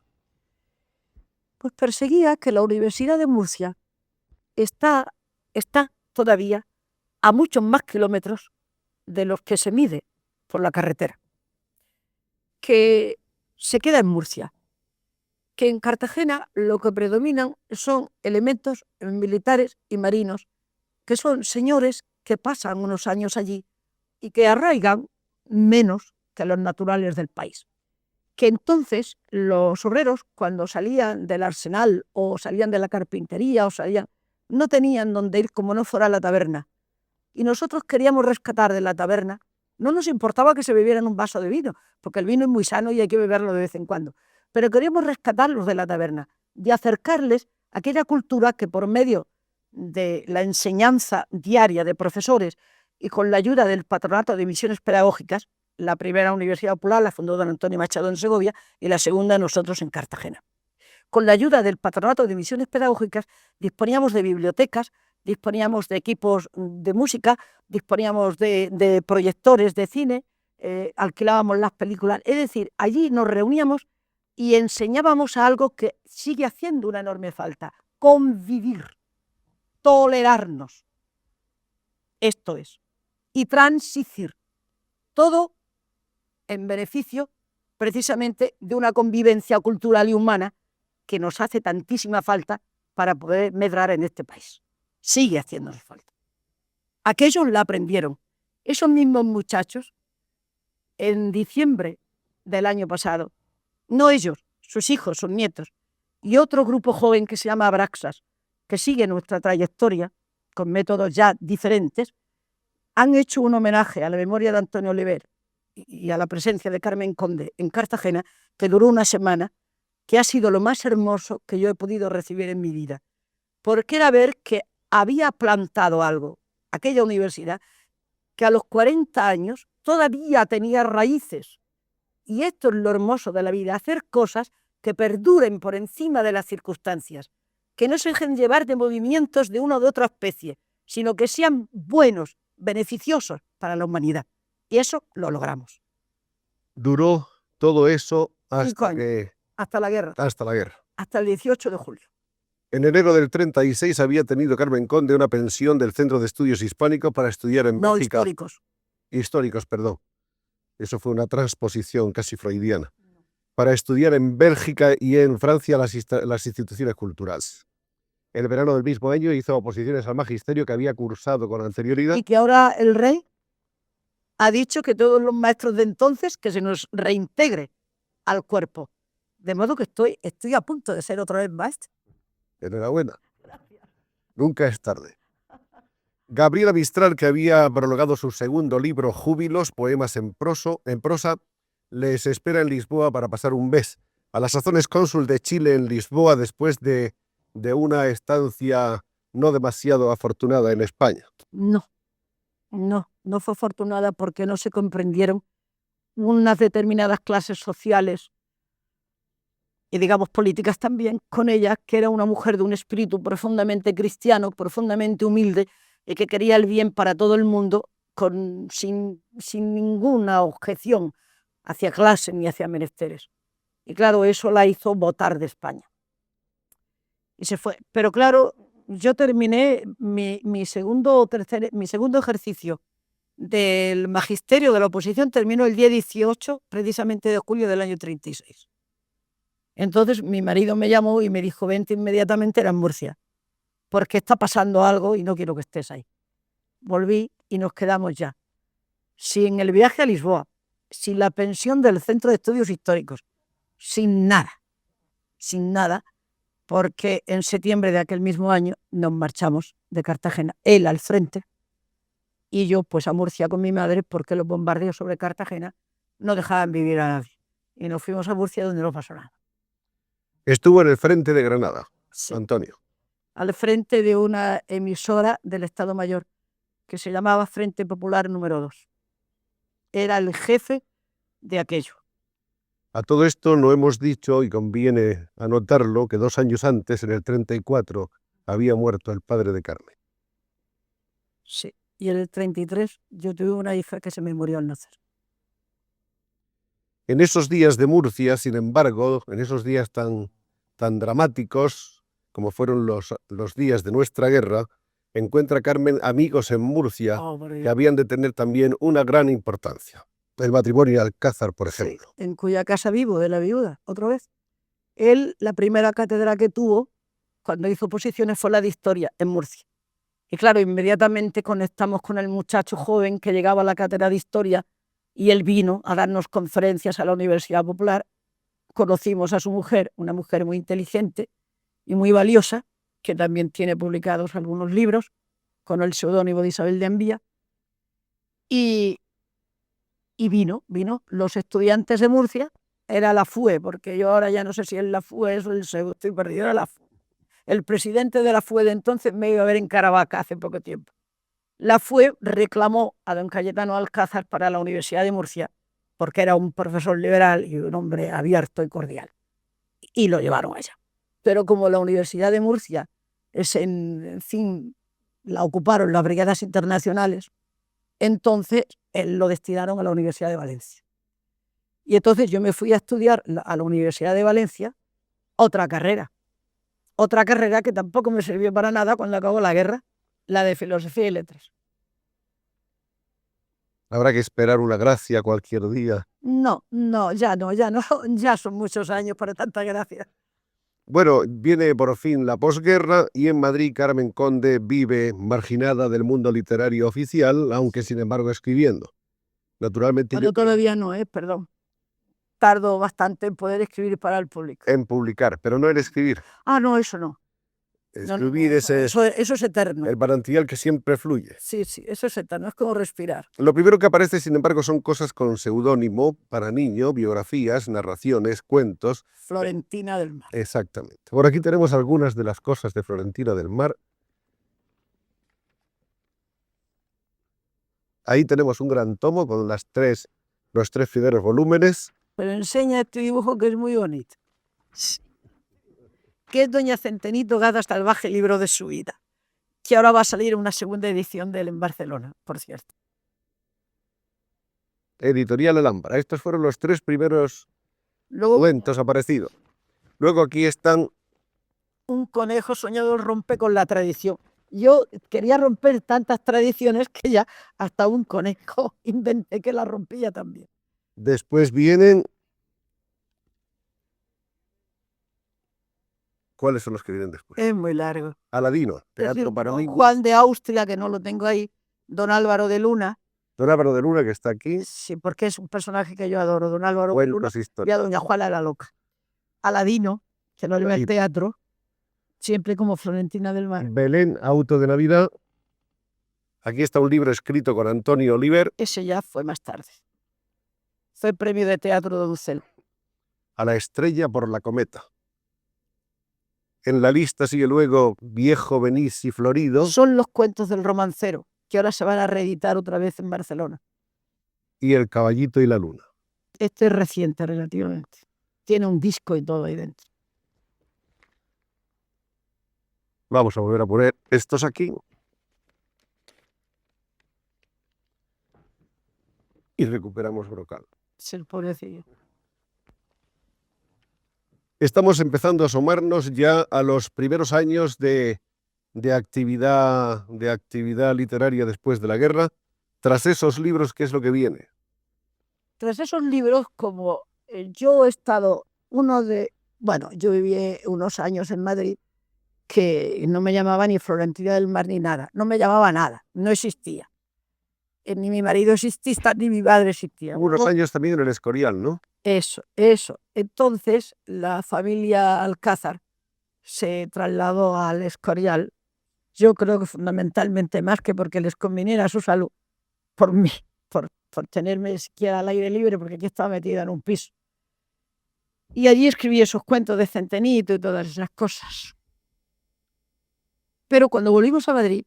Pues perseguía que la Universidad de Murcia está todavía a muchos más kilómetros de los que se mide por la carretera, que se queda en Murcia, que en Cartagena lo que predominan son elementos militares y marinos, que son señores que pasan unos años allí y que arraigan menos que los naturales del país. Que entonces los obreros, cuando salían del arsenal o salían de la carpintería no tenían dónde ir como no fuera a la taberna. Y nosotros queríamos rescatar de la taberna, no nos importaba que se bebieran un vaso de vino, porque el vino es muy sano y hay que beberlo de vez en cuando, pero queríamos rescatarlos de la taberna y acercarles a aquella cultura que por medio de la enseñanza diaria de profesores y con la ayuda del Patronato de Misiones Pedagógicas, la primera Universidad Popular la fundó don Antonio Machado en Segovia y la segunda nosotros en Cartagena. Con la ayuda del Patronato de Misiones Pedagógicas disponíamos de bibliotecas, disponíamos de equipos de música, disponíamos de proyectores de cine, alquilábamos las películas, es decir, allí nos reuníamos y enseñábamos algo que sigue haciendo una enorme falta: convivir, tolerarnos. Esto es, y transigir, todo en beneficio precisamente de una convivencia cultural y humana que nos hace tantísima falta para poder medrar en este país. Sigue haciéndonos falta. Aquellos la aprendieron. Esos mismos muchachos, en diciembre del año pasado, no ellos, sus hijos, sus nietos, y otro grupo joven que se llama Abraxas, que sigue nuestra trayectoria con métodos ya diferentes, han hecho un homenaje a la memoria de Antonio Oliver y a la presencia de Carmen Conde en Cartagena, que duró una semana, que ha sido lo más hermoso que yo he podido recibir en mi vida, porque era ver que había plantado algo, aquella universidad, que a los 40 años todavía tenía raíces. Y esto es lo hermoso de la vida, hacer cosas que perduren por encima de las circunstancias, que no se dejen llevar de movimientos de una u otra especie, sino que sean buenos, beneficiosos para la humanidad. Y eso lo logramos. Duró todo eso hasta la guerra. Hasta la guerra. Hasta el 18 de julio. En enero del 36 había tenido Carmen Conde una pensión del Centro de Estudios Hispánicos para estudiar en Bélgica. Históricos, perdón. Eso fue una transposición casi freudiana. Para estudiar en Bélgica y en Francia las instituciones culturales. El verano del mismo año hizo oposiciones al magisterio que había cursado con anterioridad. Y que ahora el rey ha dicho que todos los maestros de entonces que se nos reintegre al cuerpo. De modo que estoy a punto de ser otra vez maestra. Enhorabuena. Gracias. Nunca es tarde. Gabriela Mistral, que había prologado su segundo libro, Júbilos, poemas en prosa, les espera en Lisboa para pasar un mes. A la sazón es cónsul de Chile en Lisboa después de una estancia no demasiado afortunada en España. No fue afortunada porque no se comprendieron unas determinadas clases sociales y digamos políticas también con ella, que era una mujer de un espíritu profundamente cristiano, profundamente humilde y que quería el bien para todo el mundo sin ninguna objeción hacia clase ni hacia menesteres. Y claro, eso la hizo votar de España. Y se fue. Pero claro, yo terminé mi segundo ejercicio del magisterio de la oposición, terminó el día 18 precisamente de julio del año 36. Entonces mi marido me llamó y me dijo, vente inmediatamente, era en Murcia, porque está pasando algo y no quiero que estés ahí. Volví y nos quedamos ya, sin el viaje a Lisboa, sin la pensión del Centro de Estudios Históricos, sin nada, porque en septiembre de aquel mismo año nos marchamos de Cartagena, él al frente y yo pues a Murcia con mi madre, porque los bombardeos sobre Cartagena no dejaban vivir a nadie. Y nos fuimos a Murcia, donde no pasó nada. Estuvo en el frente de Granada, Sí, Antonio. al frente de una emisora del Estado Mayor que se llamaba Frente Popular número 2. Era el jefe de aquello. A todo esto no hemos dicho, y conviene anotarlo, que 2 años antes, en el 34, había muerto el padre de Carmen. Sí, y en el 33 yo tuve una hija que se me murió al nacer. En esos días de Murcia, sin embargo, en esos días tan dramáticos como fueron los días de nuestra guerra, encuentra Carmen amigos en Murcia que habían de tener también una gran importancia. El matrimonio de Alcázar, por ejemplo. Sí, en cuya casa vivo, de la viuda, otra vez. Él, la primera cátedra que tuvo, cuando hizo oposiciones, fue la de Historia, en Murcia. Y claro, inmediatamente conectamos con el muchacho joven que llegaba a la cátedra de Historia y él vino a darnos conferencias a la Universidad Popular. Conocimos a su mujer, una mujer muy inteligente y muy valiosa, que también tiene publicados algunos libros con el seudónimo de Isabel de Ambía. Y vino los estudiantes de Murcia, era la FUE, porque yo ahora ya no sé si es la FUE o el SEU, estoy perdido, era la FUE. El presidente de la FUE de entonces me iba a ver en Caravaca hace poco tiempo. La FUE reclamó a don Cayetano Alcázar para la Universidad de Murcia, porque era un profesor liberal y un hombre abierto y cordial. Y lo llevaron allá. Pero como la Universidad de Murcia en fin, la ocuparon las brigadas internacionales, entonces lo destinaron a la Universidad de Valencia. Y entonces yo me fui a estudiar a la Universidad de Valencia otra carrera que tampoco me sirvió para nada cuando acabó la guerra, la de Filosofía y Letras. Habrá que esperar una gracia cualquier día. No, ya son muchos años para tanta gracia. Bueno, viene por fin la posguerra y en Madrid Carmen Conde vive marginada del mundo literario oficial, aunque sin embargo escribiendo. Naturalmente. Pero todavía no, perdón. Tardo bastante en poder escribir para el público. En publicar, pero no en escribir. Ah, no, eso no. Escribir no, eso es eterno. El manantial que siempre fluye. Sí, eso es eterno, es como respirar. Lo primero que aparece, sin embargo, son cosas con seudónimo para niño, biografías, narraciones, cuentos. Florentina del Mar. Exactamente. Por aquí tenemos algunas de las cosas de Florentina del Mar. Ahí tenemos un gran tomo con los tres primeros volúmenes. Pero enseña este dibujo que es muy bonito. Que es doña Centenito Gada Salvaje, libro de su vida, que ahora va a salir una segunda edición de él en Barcelona, por cierto. Editorial Alhambra. Estos fueron los 3 primeros cuentos aparecidos. Luego aquí están. Un conejo soñador rompe con la tradición. Yo quería romper tantas tradiciones que ya hasta un conejo inventé que la rompía también. Después vienen. ¿Cuáles son los que vienen después? Es muy largo. Aladino, teatro para niños. Juan de Austria, que no lo tengo ahí. Don Álvaro de Luna. Don Álvaro de Luna, que está aquí. Sí, porque es un personaje que yo adoro. Don Álvaro de Luna y a doña Juana la Loca. Aladino, que lo lleva al teatro, siempre como Florentina del Mar. Belén, auto de Navidad. Aquí está un libro escrito con Antonio Oliver. Ese ya fue más tarde. Fue premio de teatro de Dulcel. A la estrella por la cometa. En la lista sigue luego Viejo, Venís y Florido. Son los cuentos del romancero, que ahora se van a reeditar otra vez en Barcelona. Y El caballito y la luna. Este es reciente relativamente. Tiene un disco y todo ahí dentro. Vamos a volver a poner estos aquí. Y recuperamos brocal. Es el pobrecillo. Estamos empezando a asomarnos ya a los primeros años de actividad literaria después de la guerra. Tras esos libros, ¿qué es lo que viene? Tras esos libros, como yo he estado, uno de Bueno, yo viví unos años en Madrid que no me llamaba ni Florentina del Mar ni nada, no me llamaba nada, no existía. Ni mi marido existía, ni mi madre existía. Hubo unos años también en el Escorial, ¿no? Eso, eso. Entonces la familia Alcázar se trasladó al Escorial, yo creo que fundamentalmente más que porque les conviniera su salud, por mí, por tenerme siquiera al aire libre, porque aquí estaba metida en un piso. Y allí escribí esos cuentos de Centenito y todas esas cosas. Pero cuando volvimos a Madrid,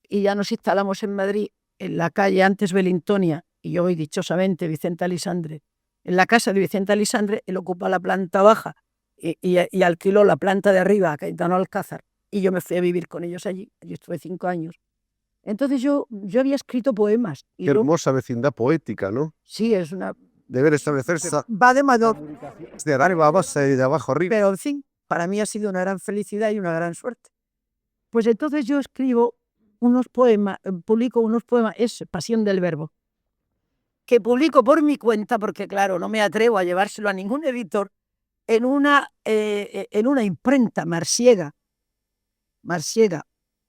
y ya nos instalamos en Madrid, en la calle antes Belintonia, y hoy dichosamente Vicente Alisandre, en la casa de Vicente Alisandre, él ocupa la planta baja y alquiló la planta de arriba a Cayetano Alcázar, y yo me fui a vivir con ellos allí estuve 5 años. Entonces yo había escrito poemas. Qué hermosa vecindad poética, ¿no? Sí, es una... Deber establecerse Va de mayor. de arriba a abajo y de abajo arriba. Pero en fin, para mí ha sido una gran felicidad y una gran suerte. Pues entonces yo escribo unos poemas, publico unos poemas, es Pasión del Verbo, que publico por mi cuenta, porque claro, no me atrevo a llevárselo a ningún editor, en una imprenta marsiega,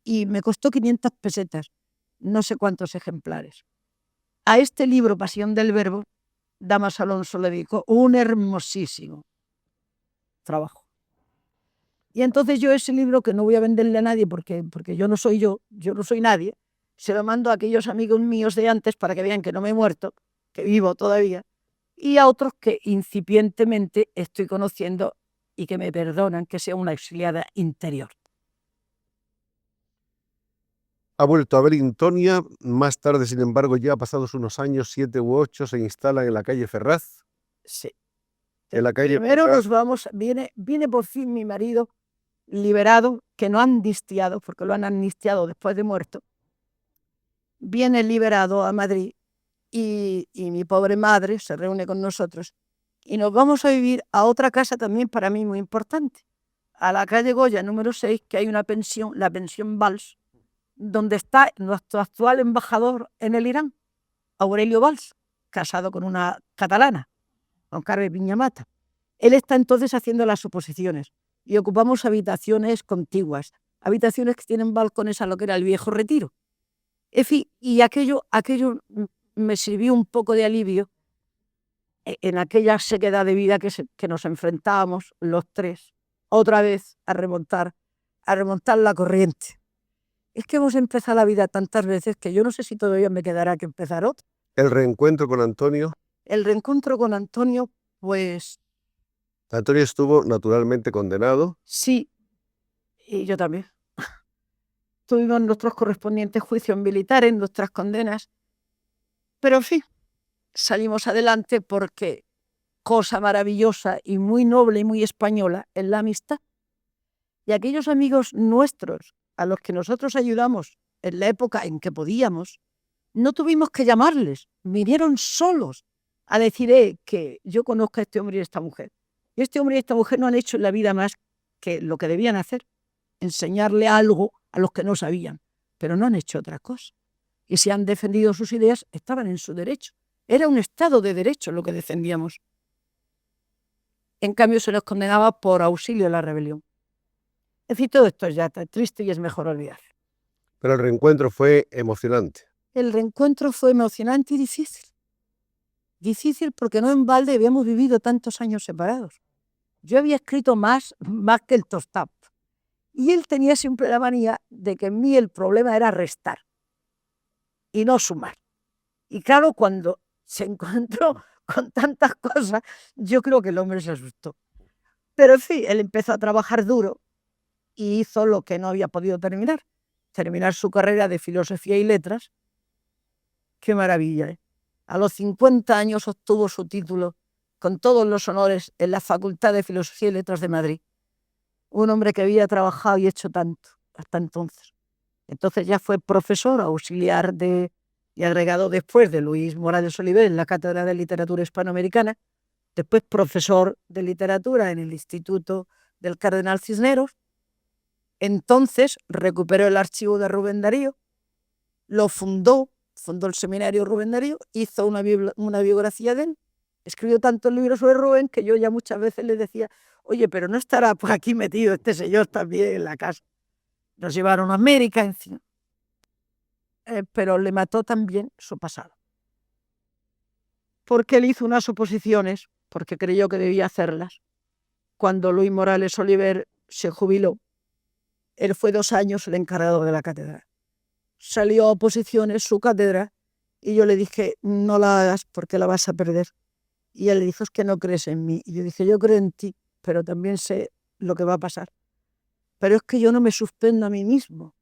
y me costó 500 pesetas, no sé cuántos ejemplares. A este libro, Pasión del Verbo, Damas Alonso le dedicó un hermosísimo trabajo. Y entonces yo ese libro, que no voy a venderle a nadie porque yo no soy nadie, se lo mando a aquellos amigos míos de antes para que vean que no me he muerto, que vivo todavía, y a otros que incipientemente estoy conociendo y que me perdonan que sea una exiliada interior. Ha vuelto a Belintonia, más tarde, sin embargo, ya pasados unos años, 7 u 8, se instalan en la calle Ferraz. Sí. En la calle Primero Ferraz. nos vamos, viene por fin mi marido liberado, que no amnistiado, porque lo han amnistiado después de muerto, viene liberado a Madrid y mi pobre madre se reúne con nosotros y nos vamos a vivir a otra casa también para mí muy importante, a la calle Goya número 6, que hay una pensión, la pensión Valls, donde está nuestro actual embajador en el Irán, Aurelio Valls, casado con una catalana, con Carmen Piñamata. Él está entonces haciendo las oposiciones y ocupamos habitaciones contiguas, habitaciones que tienen balcones a lo que era el Viejo Retiro. En fin, y aquello me sirvió un poco de alivio en aquella sequedad de vida que nos enfrentábamos los tres, otra vez a remontar la corriente. Es que hemos empezado la vida tantas veces que yo no sé si todavía me quedará que empezar otra. El reencuentro con Antonio. El reencuentro con Antonio, pues... Antonio estuvo naturalmente condenado. Sí, y yo también. Tuvimos nuestros correspondientes juicios militares, nuestras condenas, pero en fin, salimos adelante porque cosa maravillosa y muy noble y muy española es la amistad. Y aquellos amigos nuestros a los que nosotros ayudamos en la época en que podíamos, no tuvimos que llamarles, vinieron solos a decir que yo conozco a este hombre y a esta mujer. Y este hombre y esta mujer no han hecho en la vida más que lo que debían hacer, enseñarle algo a los que no sabían, pero no han hecho otra cosa. Y si han defendido sus ideas, estaban en su derecho. Era un Estado de derecho lo que defendíamos. En cambio, se nos condenaba por auxilio a la rebelión. Es decir, todo esto es ya tan triste y es mejor olvidar. Pero el reencuentro fue emocionante. El reencuentro fue emocionante y difícil. Difícil porque no en balde habíamos vivido tantos años separados. Yo había escrito más que el tostado. Y él tenía siempre la manía de que en mí el problema era restar y no sumar. Y claro, cuando se encontró con tantas cosas, yo creo que el hombre se asustó. Pero en fin, él empezó a trabajar duro y hizo lo que no había podido terminar su carrera de Filosofía y Letras. Qué maravilla, ¿eh? A los 50 años obtuvo su título con todos los honores en la Facultad de Filosofía y Letras de Madrid. Un hombre que había trabajado y hecho tanto hasta entonces. Entonces ya fue profesor auxiliar y agregado después de Luis Morales Oliver en la Cátedra de Literatura Hispanoamericana, después profesor de literatura en el Instituto del Cardenal Cisneros. Entonces recuperó el archivo de Rubén Darío, lo fundó el seminario Rubén Darío, hizo una biografía de él Escribió tantos libros sobre Rubén que yo ya muchas veces le decía, oye, pero no estará por aquí metido este señor también en la casa. Nos llevaron a América encima. Pero le mató también su pasado. Porque él hizo unas oposiciones, porque creyó que debía hacerlas. Cuando Luis Morales Oliver se jubiló, él fue 2 años el encargado de la cátedra. Salió a oposiciones su cátedra y yo le dije, no la hagas porque la vas a perder. Y él le dijo, es que no crees en mí. Y yo dije, yo creo en ti, pero también sé lo que va a pasar. Pero es que yo no me suspendo a mí mismo.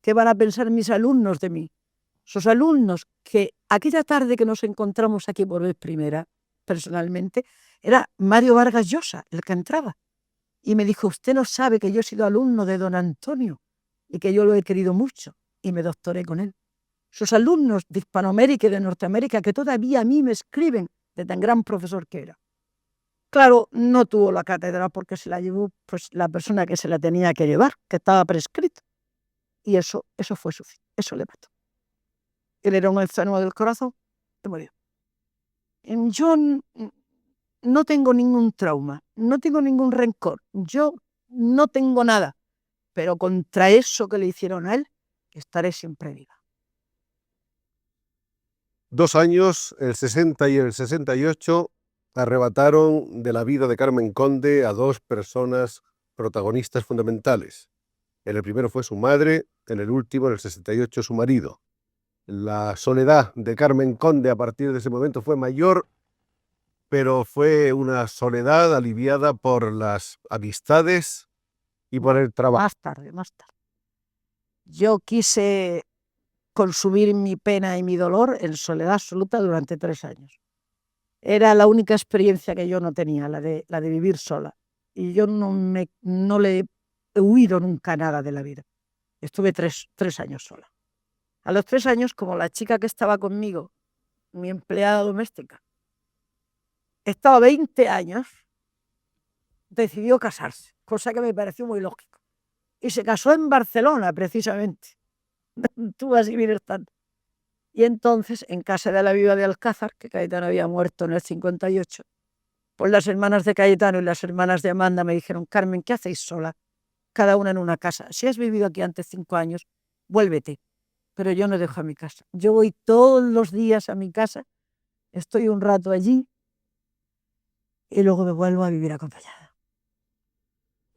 ¿Qué van a pensar mis alumnos de mí? Esos alumnos que aquella tarde que nos encontramos aquí por vez primera, personalmente, era Mario Vargas Llosa, el que entraba. Y me dijo, usted no sabe que yo he sido alumno de don Antonio y que yo lo he querido mucho y me doctoré con él. Sus alumnos de Hispanoamérica y de Norteamérica que todavía a mí me escriben de tan gran profesor que era. Claro, no tuvo la cátedra porque se la llevó pues, la persona que se la tenía que llevar, que estaba prescrito. Y eso fue su fin, eso le mató. Él era un enfermo del corazón y murió. Yo no tengo ningún trauma, no tengo ningún rencor, yo no tengo nada, pero contra eso que le hicieron a él, estaré siempre viva. 2 años, el 60 y el 68, arrebataron de la vida de Carmen Conde a 2 personas protagonistas fundamentales. En el primero fue su madre, en el último, en el 68, su marido. La soledad de Carmen Conde a partir de ese momento fue mayor, pero fue una soledad aliviada por las amistades y por el trabajo. Más tarde. Yo quise consumir mi pena y mi dolor en soledad absoluta durante 3 años. Era la única experiencia que yo no tenía, la de vivir sola. Y yo no le he huido nunca nada de la vida. Estuve 3 años sola. A los 3 años, como la chica que estaba conmigo, mi empleada doméstica, estaba 20 años, decidió casarse, cosa que me pareció muy lógico. Y se casó en Barcelona, precisamente. Tú vas a vivir estando. Y entonces, en casa de la viuda de Alcázar, que Cayetano había muerto en el 58, pues las hermanas de Cayetano y las hermanas de Amanda me dijeron, Carmen, ¿qué hacéis sola? Cada una en una casa. Si has vivido aquí antes 5 años, vuélvete. Pero yo no dejo a mi casa. Yo voy todos los días a mi casa, estoy un rato allí y luego me vuelvo a vivir acompañada.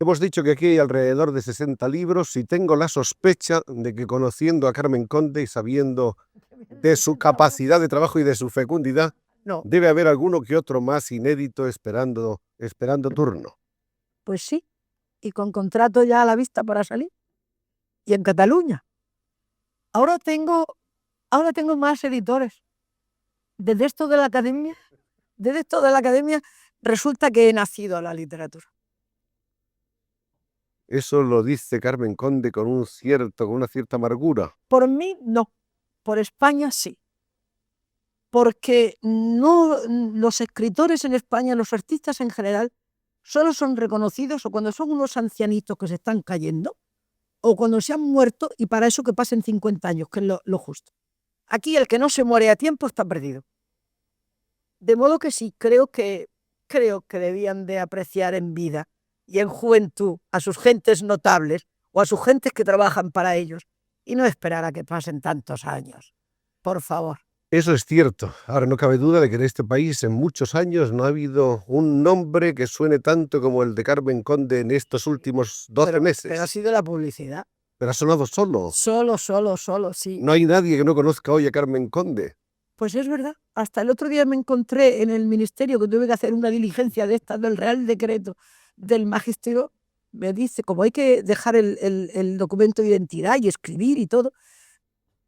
Hemos dicho que aquí hay alrededor de 60 libros y tengo la sospecha de que conociendo a Carmen Conde y sabiendo de su capacidad de trabajo y de su fecundidad, No, debe haber alguno que otro más inédito esperando turno. pues sí, y con contrato ya a la vista para salir. Y en Cataluña. Ahora tengo más editores. Desde esto de la academia, resulta que he nacido a la literatura. Eso lo dice Carmen Conde con una cierta amargura. Por mí, no. Por España, sí. Porque no, los escritores en España, los artistas en general, solo son reconocidos o cuando son unos ancianitos que se están cayendo, o cuando se han muerto, y para eso que pasen 50 años, que es lo justo. Aquí el que no se muere a tiempo está perdido. De modo que sí, creo que debían de apreciar en vida y en juventud a sus gentes notables o a sus gentes que trabajan para ellos y no esperar a que pasen tantos años. Por favor. Eso es cierto. Ahora no cabe duda de que en este país en muchos años no ha habido un nombre que suene tanto como el de Carmen Conde en estos últimos 12 meses. Pero ha sido la publicidad. Pero ha sonado solo. Solo, sí. No hay nadie que no conozca hoy a Carmen Conde. Pues es verdad. Hasta el otro día me encontré en el ministerio que tuve que hacer una diligencia de esta del Real Decreto del Magisterio. Me dice, como hay que dejar el documento de identidad y escribir y todo,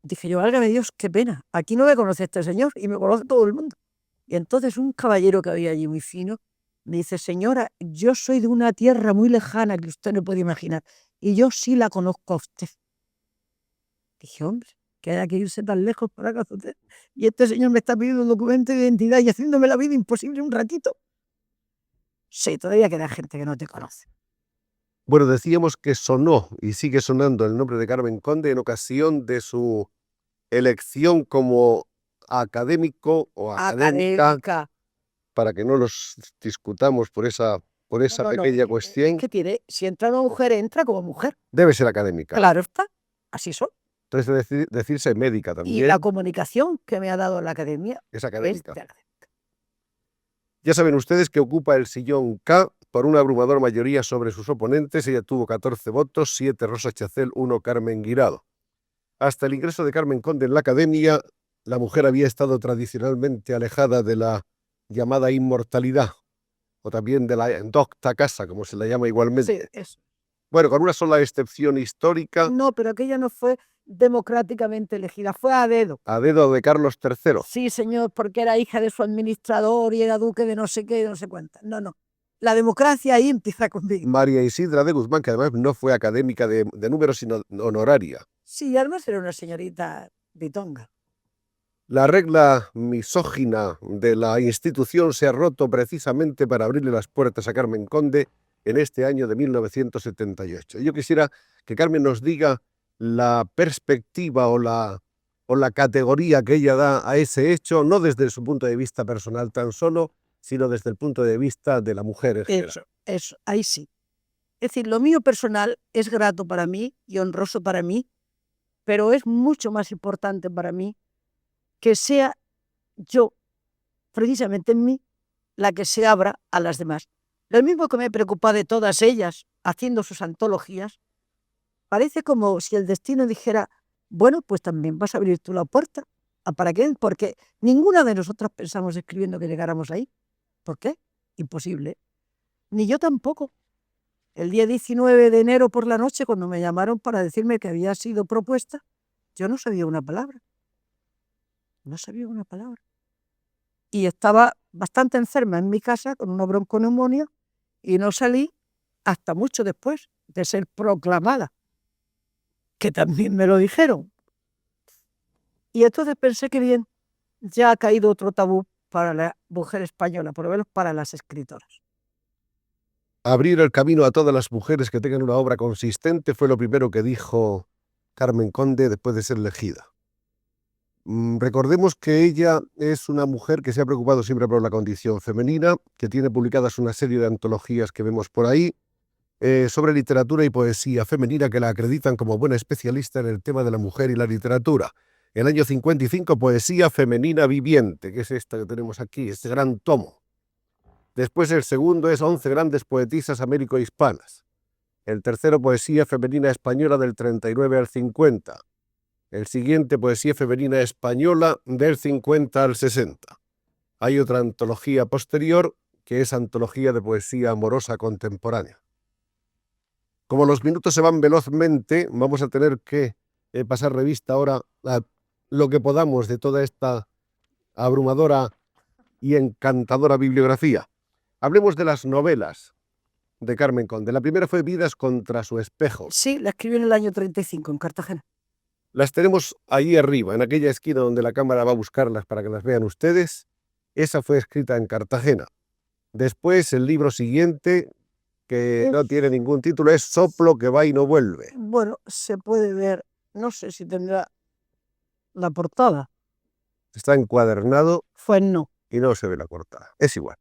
dije yo, válgame Dios, qué pena. Aquí no me conoce este señor y me conoce todo el mundo. Y entonces un caballero que había allí muy fino me dice, señora, yo soy de una tierra muy lejana que usted no puede imaginar y yo sí la conozco a usted. Dije, hombre, que haya que irse tan lejos para conocer. Y este señor me está pidiendo un documento de identidad y haciéndome la vida imposible un ratito. Sí, todavía queda gente que no te conoce. Bueno, decíamos que sonó y sigue sonando el nombre de Carmen Conde en ocasión de su elección como académico o académica, académica. para que no los discutamos por esa No, pequeña es cuestión. que tiene, si entra una mujer, entra como mujer. Debe ser académica. Claro está, así son. Entonces decirse médica Y también la comunicación que me ha dado la academia es es académica. de academia. Ya saben ustedes que ocupa el sillón K por una abrumadora mayoría sobre sus oponentes. Ella tuvo 14 votos, 7 Rosa Chacel, 1 Carmen Guirado. Hasta el ingreso de Carmen Conde en la academia, la mujer había estado tradicionalmente alejada de la llamada inmortalidad, o también de la docta casa, como se la llama igualmente. Sí, eso. Bueno, con una sola excepción histórica, No, pero aquella no fue democráticamente elegida, fue a dedo. a dedo de Carlos III. Sí, señor, porque era hija de su administrador y era duque de no sé qué, no sé cuánta. No, no. La democracia ahí empieza conmigo. María Isidra de Guzmán, que además no fue académica de números, sino honoraria. Sí, además era una señorita bitonga. La regla misógina de la institución se ha roto precisamente para abrirle las puertas a Carmen Conde en este año de 1978. Yo quisiera que Carmen nos diga la perspectiva o la categoría que ella da a ese hecho, no desde su punto de vista personal tan solo, sino desde el punto de vista de la mujer en general. Eso, ahí sí. Es decir, lo mío personal es grato para mí y honroso para mí, pero es mucho más importante para mí que sea yo, precisamente en mí, la que se abra a las demás. Lo mismo que me preocupa de todas ellas haciendo sus antologías, parece como si el destino dijera, bueno, pues también vas a abrir tú la puerta. ¿Para qué? Porque ninguna de nosotras pensamos escribiendo que llegáramos ahí. ¿Por qué? Imposible. Ni yo tampoco. El día 19 de enero por la noche, cuando me llamaron para decirme que había sido propuesta, yo no sabía una palabra. No sabía una palabra. Y estaba bastante enferma en mi casa con una bronconeumonía y no salí hasta mucho después de ser proclamada, que también me lo dijeron. Y entonces pensé que bien, ya ha caído otro tabú para la mujer española, por lo menos para las escritoras. Abrir el camino a todas las mujeres que tengan una obra consistente fue lo primero que dijo Carmen Conde después de ser elegida. Recordemos que ella es una mujer que se ha preocupado siempre por la condición femenina, que tiene publicadas una serie de antologías que vemos por ahí, sobre literatura y poesía femenina, que la acreditan como buena especialista en el tema de la mujer y la literatura. El año 55, Poesía Femenina Viviente, que es esta que tenemos aquí, este gran tomo. Después el segundo es 11 grandes poetisas américo-hispanas. El tercero, Poesía Femenina Española del 39 al 50. El siguiente, Poesía Femenina Española del 50 al 60. Hay otra antología posterior, que es Antología de Poesía Amorosa Contemporánea. Como los minutos se van velozmente, vamos a tener que pasar revista ahora a lo que podamos de toda esta abrumadora y encantadora bibliografía. Hablemos de las novelas de Carmen Conde. La primera fue Vidas contra su espejo. Sí, la escribió en el año 35 en Cartagena. Las tenemos ahí arriba, en aquella esquina donde la cámara va a buscarlas para que las vean ustedes. Esa fue escrita en Cartagena. Después, el libro siguiente, que no tiene ningún título, es Soplo que va y no vuelve. Bueno, se puede ver, no sé si tendrá la portada. Está encuadernado Pues no. y no se ve la portada. Es igual.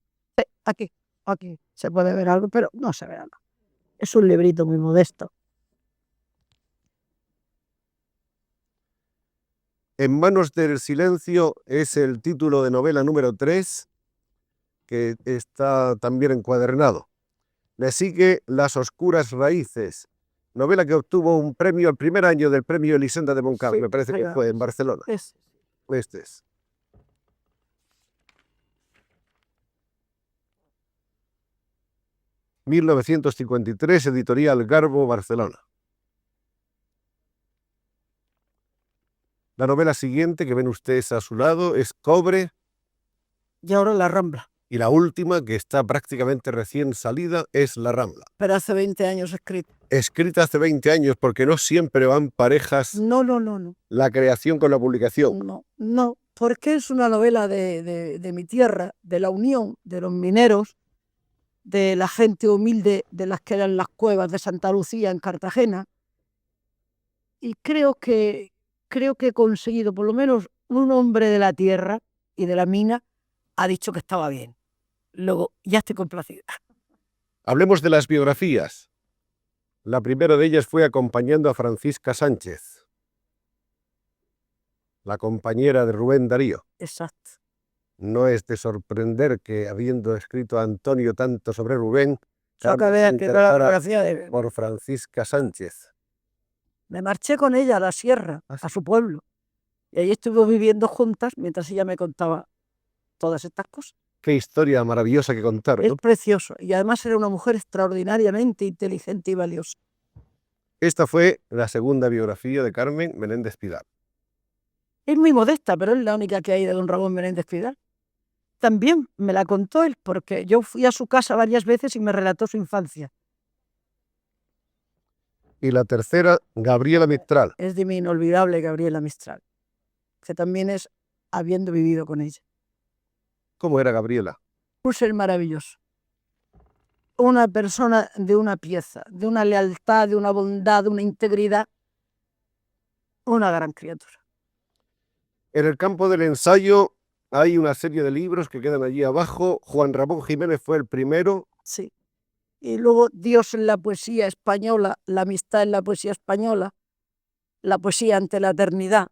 Aquí se puede ver algo, pero no se ve algo. Es un librito muy modesto. En manos del silencio es el título de novela número 3, que está también encuadernado. Le sigue Las oscuras raíces, novela que obtuvo un premio el primer año del premio Elisenda de Montcada, Sí, me parece que fue en Barcelona. Este es. ...1953, editorial Garbo, Barcelona. La novela siguiente que ven ustedes a su lado es Cobre. Y ahora La Rambla. Y la última, que está prácticamente recién salida, es La Rambla. Pero hace 20 años escrita. Escrita hace 20 años, porque no siempre van parejas. No. La creación con la publicación. No, porque es una novela de mi tierra, de la unión de los mineros, de la gente humilde de las que eran las cuevas de Santa Lucía en Cartagena. Y creo que he conseguido por lo menos un hombre de la tierra y de la mina ha dicho que estaba bien. Luego, ya estoy complacida. Hablemos de las biografías. La primera de ellas fue acompañando a Francisca Sánchez, la compañera de Rubén Darío. Exacto. No es de sorprender que, habiendo escrito a Antonio tanto sobre Rubén, Saca Carmen de se que toda la interesara biografía de... por Francisca Sánchez. Me marché con ella a la sierra, ¿Ah, sí? a su pueblo. Y ahí estuvimos viviendo juntas mientras ella me contaba todas estas cosas. Qué historia maravillosa que contar, Es ¿no? precioso. Y además era una mujer extraordinariamente inteligente y valiosa. Esta fue la segunda biografía de Carmen Menéndez Pidal. Es muy modesta, pero es la única que hay de don Ramón Menéndez Pidal. También me la contó él, porque yo fui a su casa varias veces y me relató su infancia. Y la tercera, Gabriela Mistral. Es de mi inolvidable Gabriela Mistral, que también es habiendo vivido con ella. ¿Cómo era Gabriela? Un ser maravilloso. Una persona de una pieza, de una lealtad, de una bondad, de una integridad. Una gran criatura. En el campo del ensayo hay una serie de libros que quedan allí abajo. Juan Ramón Jiménez fue el primero. Sí. Y luego Dios en la poesía española, la amistad en la poesía española, la poesía ante la eternidad.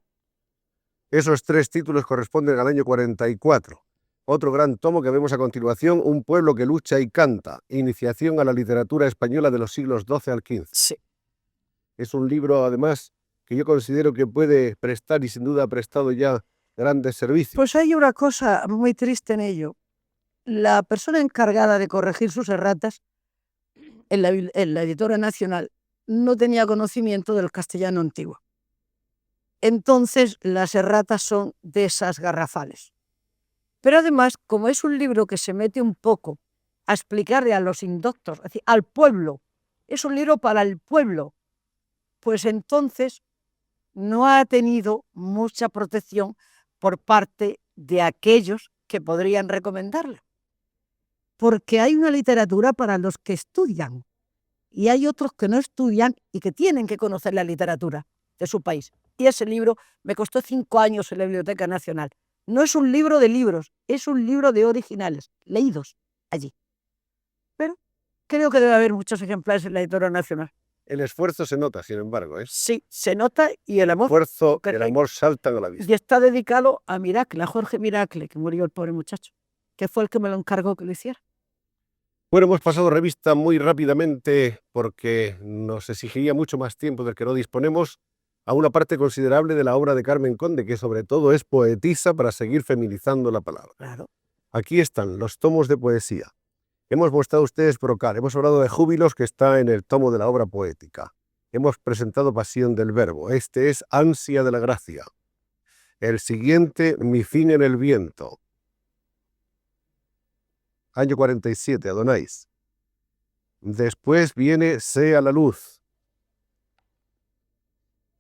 Esos 3 títulos corresponden al año 44. Otro gran tomo que vemos a continuación, Un pueblo que lucha y canta, iniciación a la literatura española de los siglos XII al XV. Sí. Es un libro, además, que yo considero que puede prestar, y sin duda ha prestado ya, grandes servicios. Pues hay una cosa muy triste en ello. La persona encargada de corregir sus erratas en la editora nacional no tenía conocimiento del castellano antiguo. Entonces las erratas son de esas garrafales. Pero además, como es un libro que se mete un poco a explicarle a los indoctos, es decir, al pueblo, es un libro para el pueblo, pues entonces no ha tenido mucha protección por parte de aquellos que podrían recomendarlo. Porque hay una literatura para los que estudian y hay otros que no estudian y que tienen que conocer la literatura de su país. Y ese libro me costó 5 años en la Biblioteca Nacional. No es un libro de libros, es un libro de originales, leídos allí. Pero creo que debe haber muchos ejemplares en la Editorial Nacional. El esfuerzo se nota, sin embargo, ¿eh? Sí, se nota, y el amor. Esfuerzo, el amor saltan a la vista. Y está dedicado a Miracle, a Jorge Miracle, que murió el pobre muchacho, que fue el que me lo encargó que lo hiciera. Bueno, hemos pasado revista muy rápidamente porque nos exigiría mucho más tiempo del que no disponemos a una parte considerable de la obra de Carmen Conde, que sobre todo es poetisa para seguir feminizando la palabra. Claro. Aquí están los tomos de poesía. Hemos mostrado a ustedes Brocal, hemos hablado de Júbilos, que está en el tomo de la obra poética. Hemos presentado Pasión del Verbo. Este es Ansia de la Gracia. El siguiente, Mi fin en el viento. Año 47, Adonais. Después viene Sea la luz.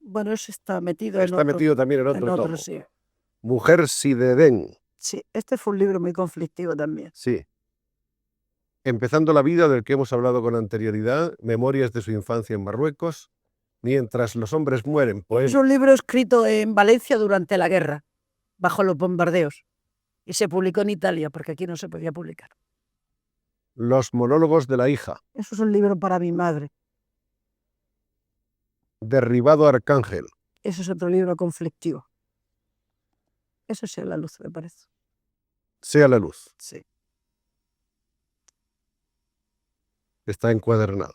Bueno, eso está metido Está metido también en otro tomo. sí. Mujer si de Edén. Sí, este fue un libro muy conflictivo también. Sí. Empezando la vida, del que hemos hablado con anterioridad, Memorias de su infancia en Marruecos, Mientras los hombres mueren. Es un libro escrito en Valencia durante la guerra, bajo los bombardeos, y se publicó en Italia, porque aquí no se podía publicar. Los monólogos de la hija. Eso es un libro para mi madre. Derribado Arcángel. Eso es otro libro conflictivo. Eso sí es la luz, me parece. Sea la luz. Sí. Está encuadernado.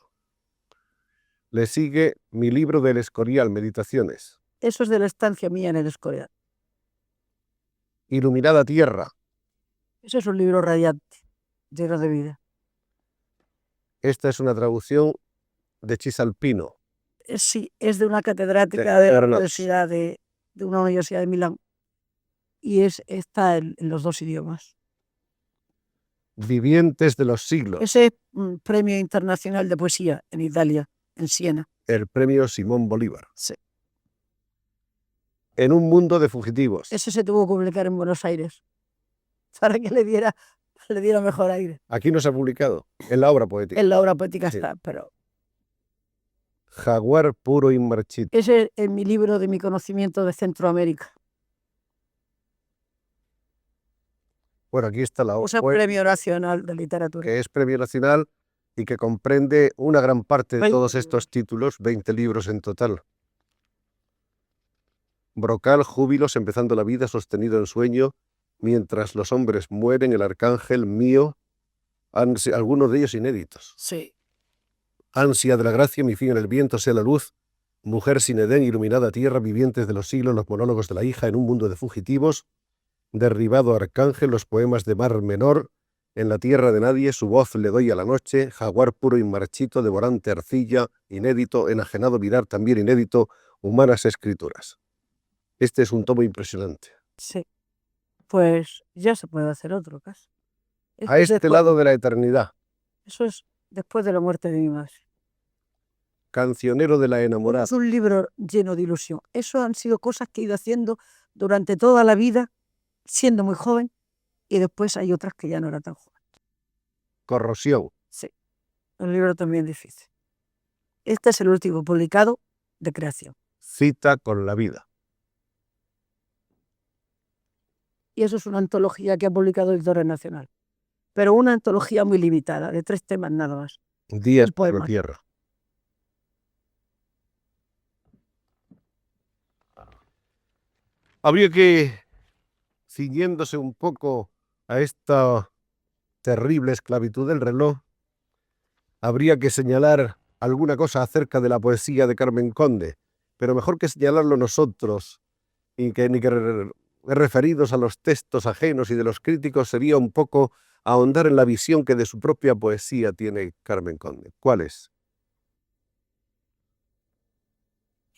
Le sigue Mi libro del Escorial, Meditaciones. Eso es de la estancia mía en el Escorial. Iluminada Tierra. Eso es un libro radiante, lleno de vida. Esta es una traducción de Cisalpino. Sí, es de una catedrática de una universidad de Milán. Y está en los 2 idiomas. Vivientes de los siglos. Ese es un premio internacional de poesía en Italia, en Siena. El premio Simón Bolívar. Sí. En un mundo de fugitivos. Ese se tuvo que publicar en Buenos Aires para que le diera mejor aire. Aquí no se ha publicado, en la obra poética. En la obra poética Sí. está, pero... Jaguar puro y marchito. Ese es mi libro de mi conocimiento de Centroamérica. Bueno, aquí está la Es un Premio Nacional de Literatura. que es Premio Nacional y que comprende una gran parte de 20 todos estos títulos, 20 libros en total. Brocal, Júbilos, empezando la vida, sostenido en sueño, mientras los hombres mueren, El Arcángel, Mío, algunos de ellos inéditos. Sí. Ansia de la gracia, Mi fin en el viento, Sea la luz, Mujer sin Edén, Iluminada tierra, Vivientes de los siglos, Los monólogos de la hija, En un mundo de fugitivos, Derribado Arcángel, Los poemas de Mar Menor, En la tierra de nadie, Su voz le doy a la noche, Jaguar puro y marchito, Devorante arcilla, inédito, Enajenado mirar, también inédito, Humanas escrituras. Este es un tomo impresionante. Sí. Pues ya se puede hacer otro caso. A este lado de la eternidad. Eso es después de la muerte de mi madre. Cancionero de la enamorada. Es un libro lleno de ilusión. Eso han sido cosas que he ido haciendo durante toda la vida, siendo muy joven, y después hay otras que ya no era tan joven. Corrosión. Sí, un libro también difícil. Este es el último publicado de creación. Cita con la vida. Y eso es una antología que ha publicado Editorial Nacional. Pero una antología muy limitada, de 3 temas nada más. Días por la tierra. Habría que, ciñéndose un poco a esta terrible esclavitud del reloj, habría que señalar alguna cosa acerca de la poesía de Carmen Conde, pero mejor que señalarlo nosotros, ni que referidos a los textos ajenos y de los críticos, sería un poco ahondar en la visión que de su propia poesía tiene Carmen Conde. ¿Cuál es?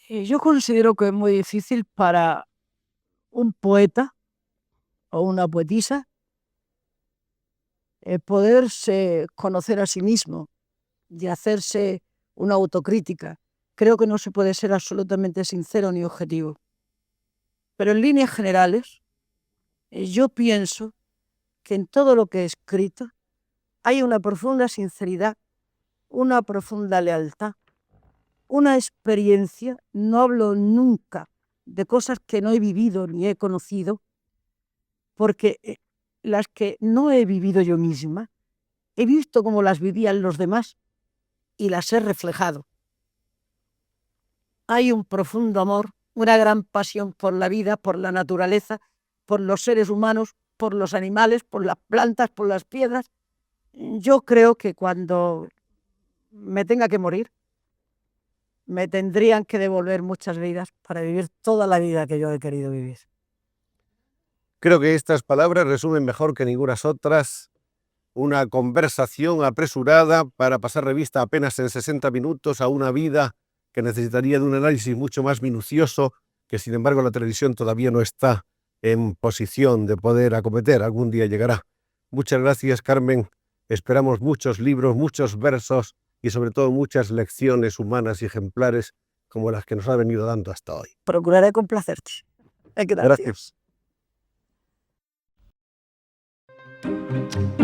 Yo considero que es muy difícil para un poeta o una poetisa poderse conocer a sí mismo y hacerse una autocrítica. Creo que no se puede ser absolutamente sincero ni objetivo. Pero en líneas generales, yo pienso que en todo lo que he escrito hay una profunda sinceridad, una profunda lealtad, una experiencia. No hablo nunca de cosas que no he vivido ni he conocido, porque las que no he vivido yo misma, he visto cómo las vivían los demás y las he reflejado. Hay un profundo amor, una gran pasión por la vida, por la naturaleza, por los seres humanos, por los animales, por las plantas, por las piedras. Yo creo que cuando me tenga que morir, me tendrían que devolver muchas vidas para vivir toda la vida que yo he querido vivir. Creo que estas palabras resumen mejor que ningunas otras una conversación apresurada para pasar revista apenas en 60 minutos a una vida que necesitaría de un análisis mucho más minucioso, que sin embargo la televisión todavía no está en posición de poder acometer. Algún día llegará. Muchas gracias, Carmen. Esperamos muchos libros, muchos versos y sobre todo muchas lecciones humanas y ejemplares como las que nos ha venido dando hasta hoy. Procuraré complacerte. Gracias. Gracias.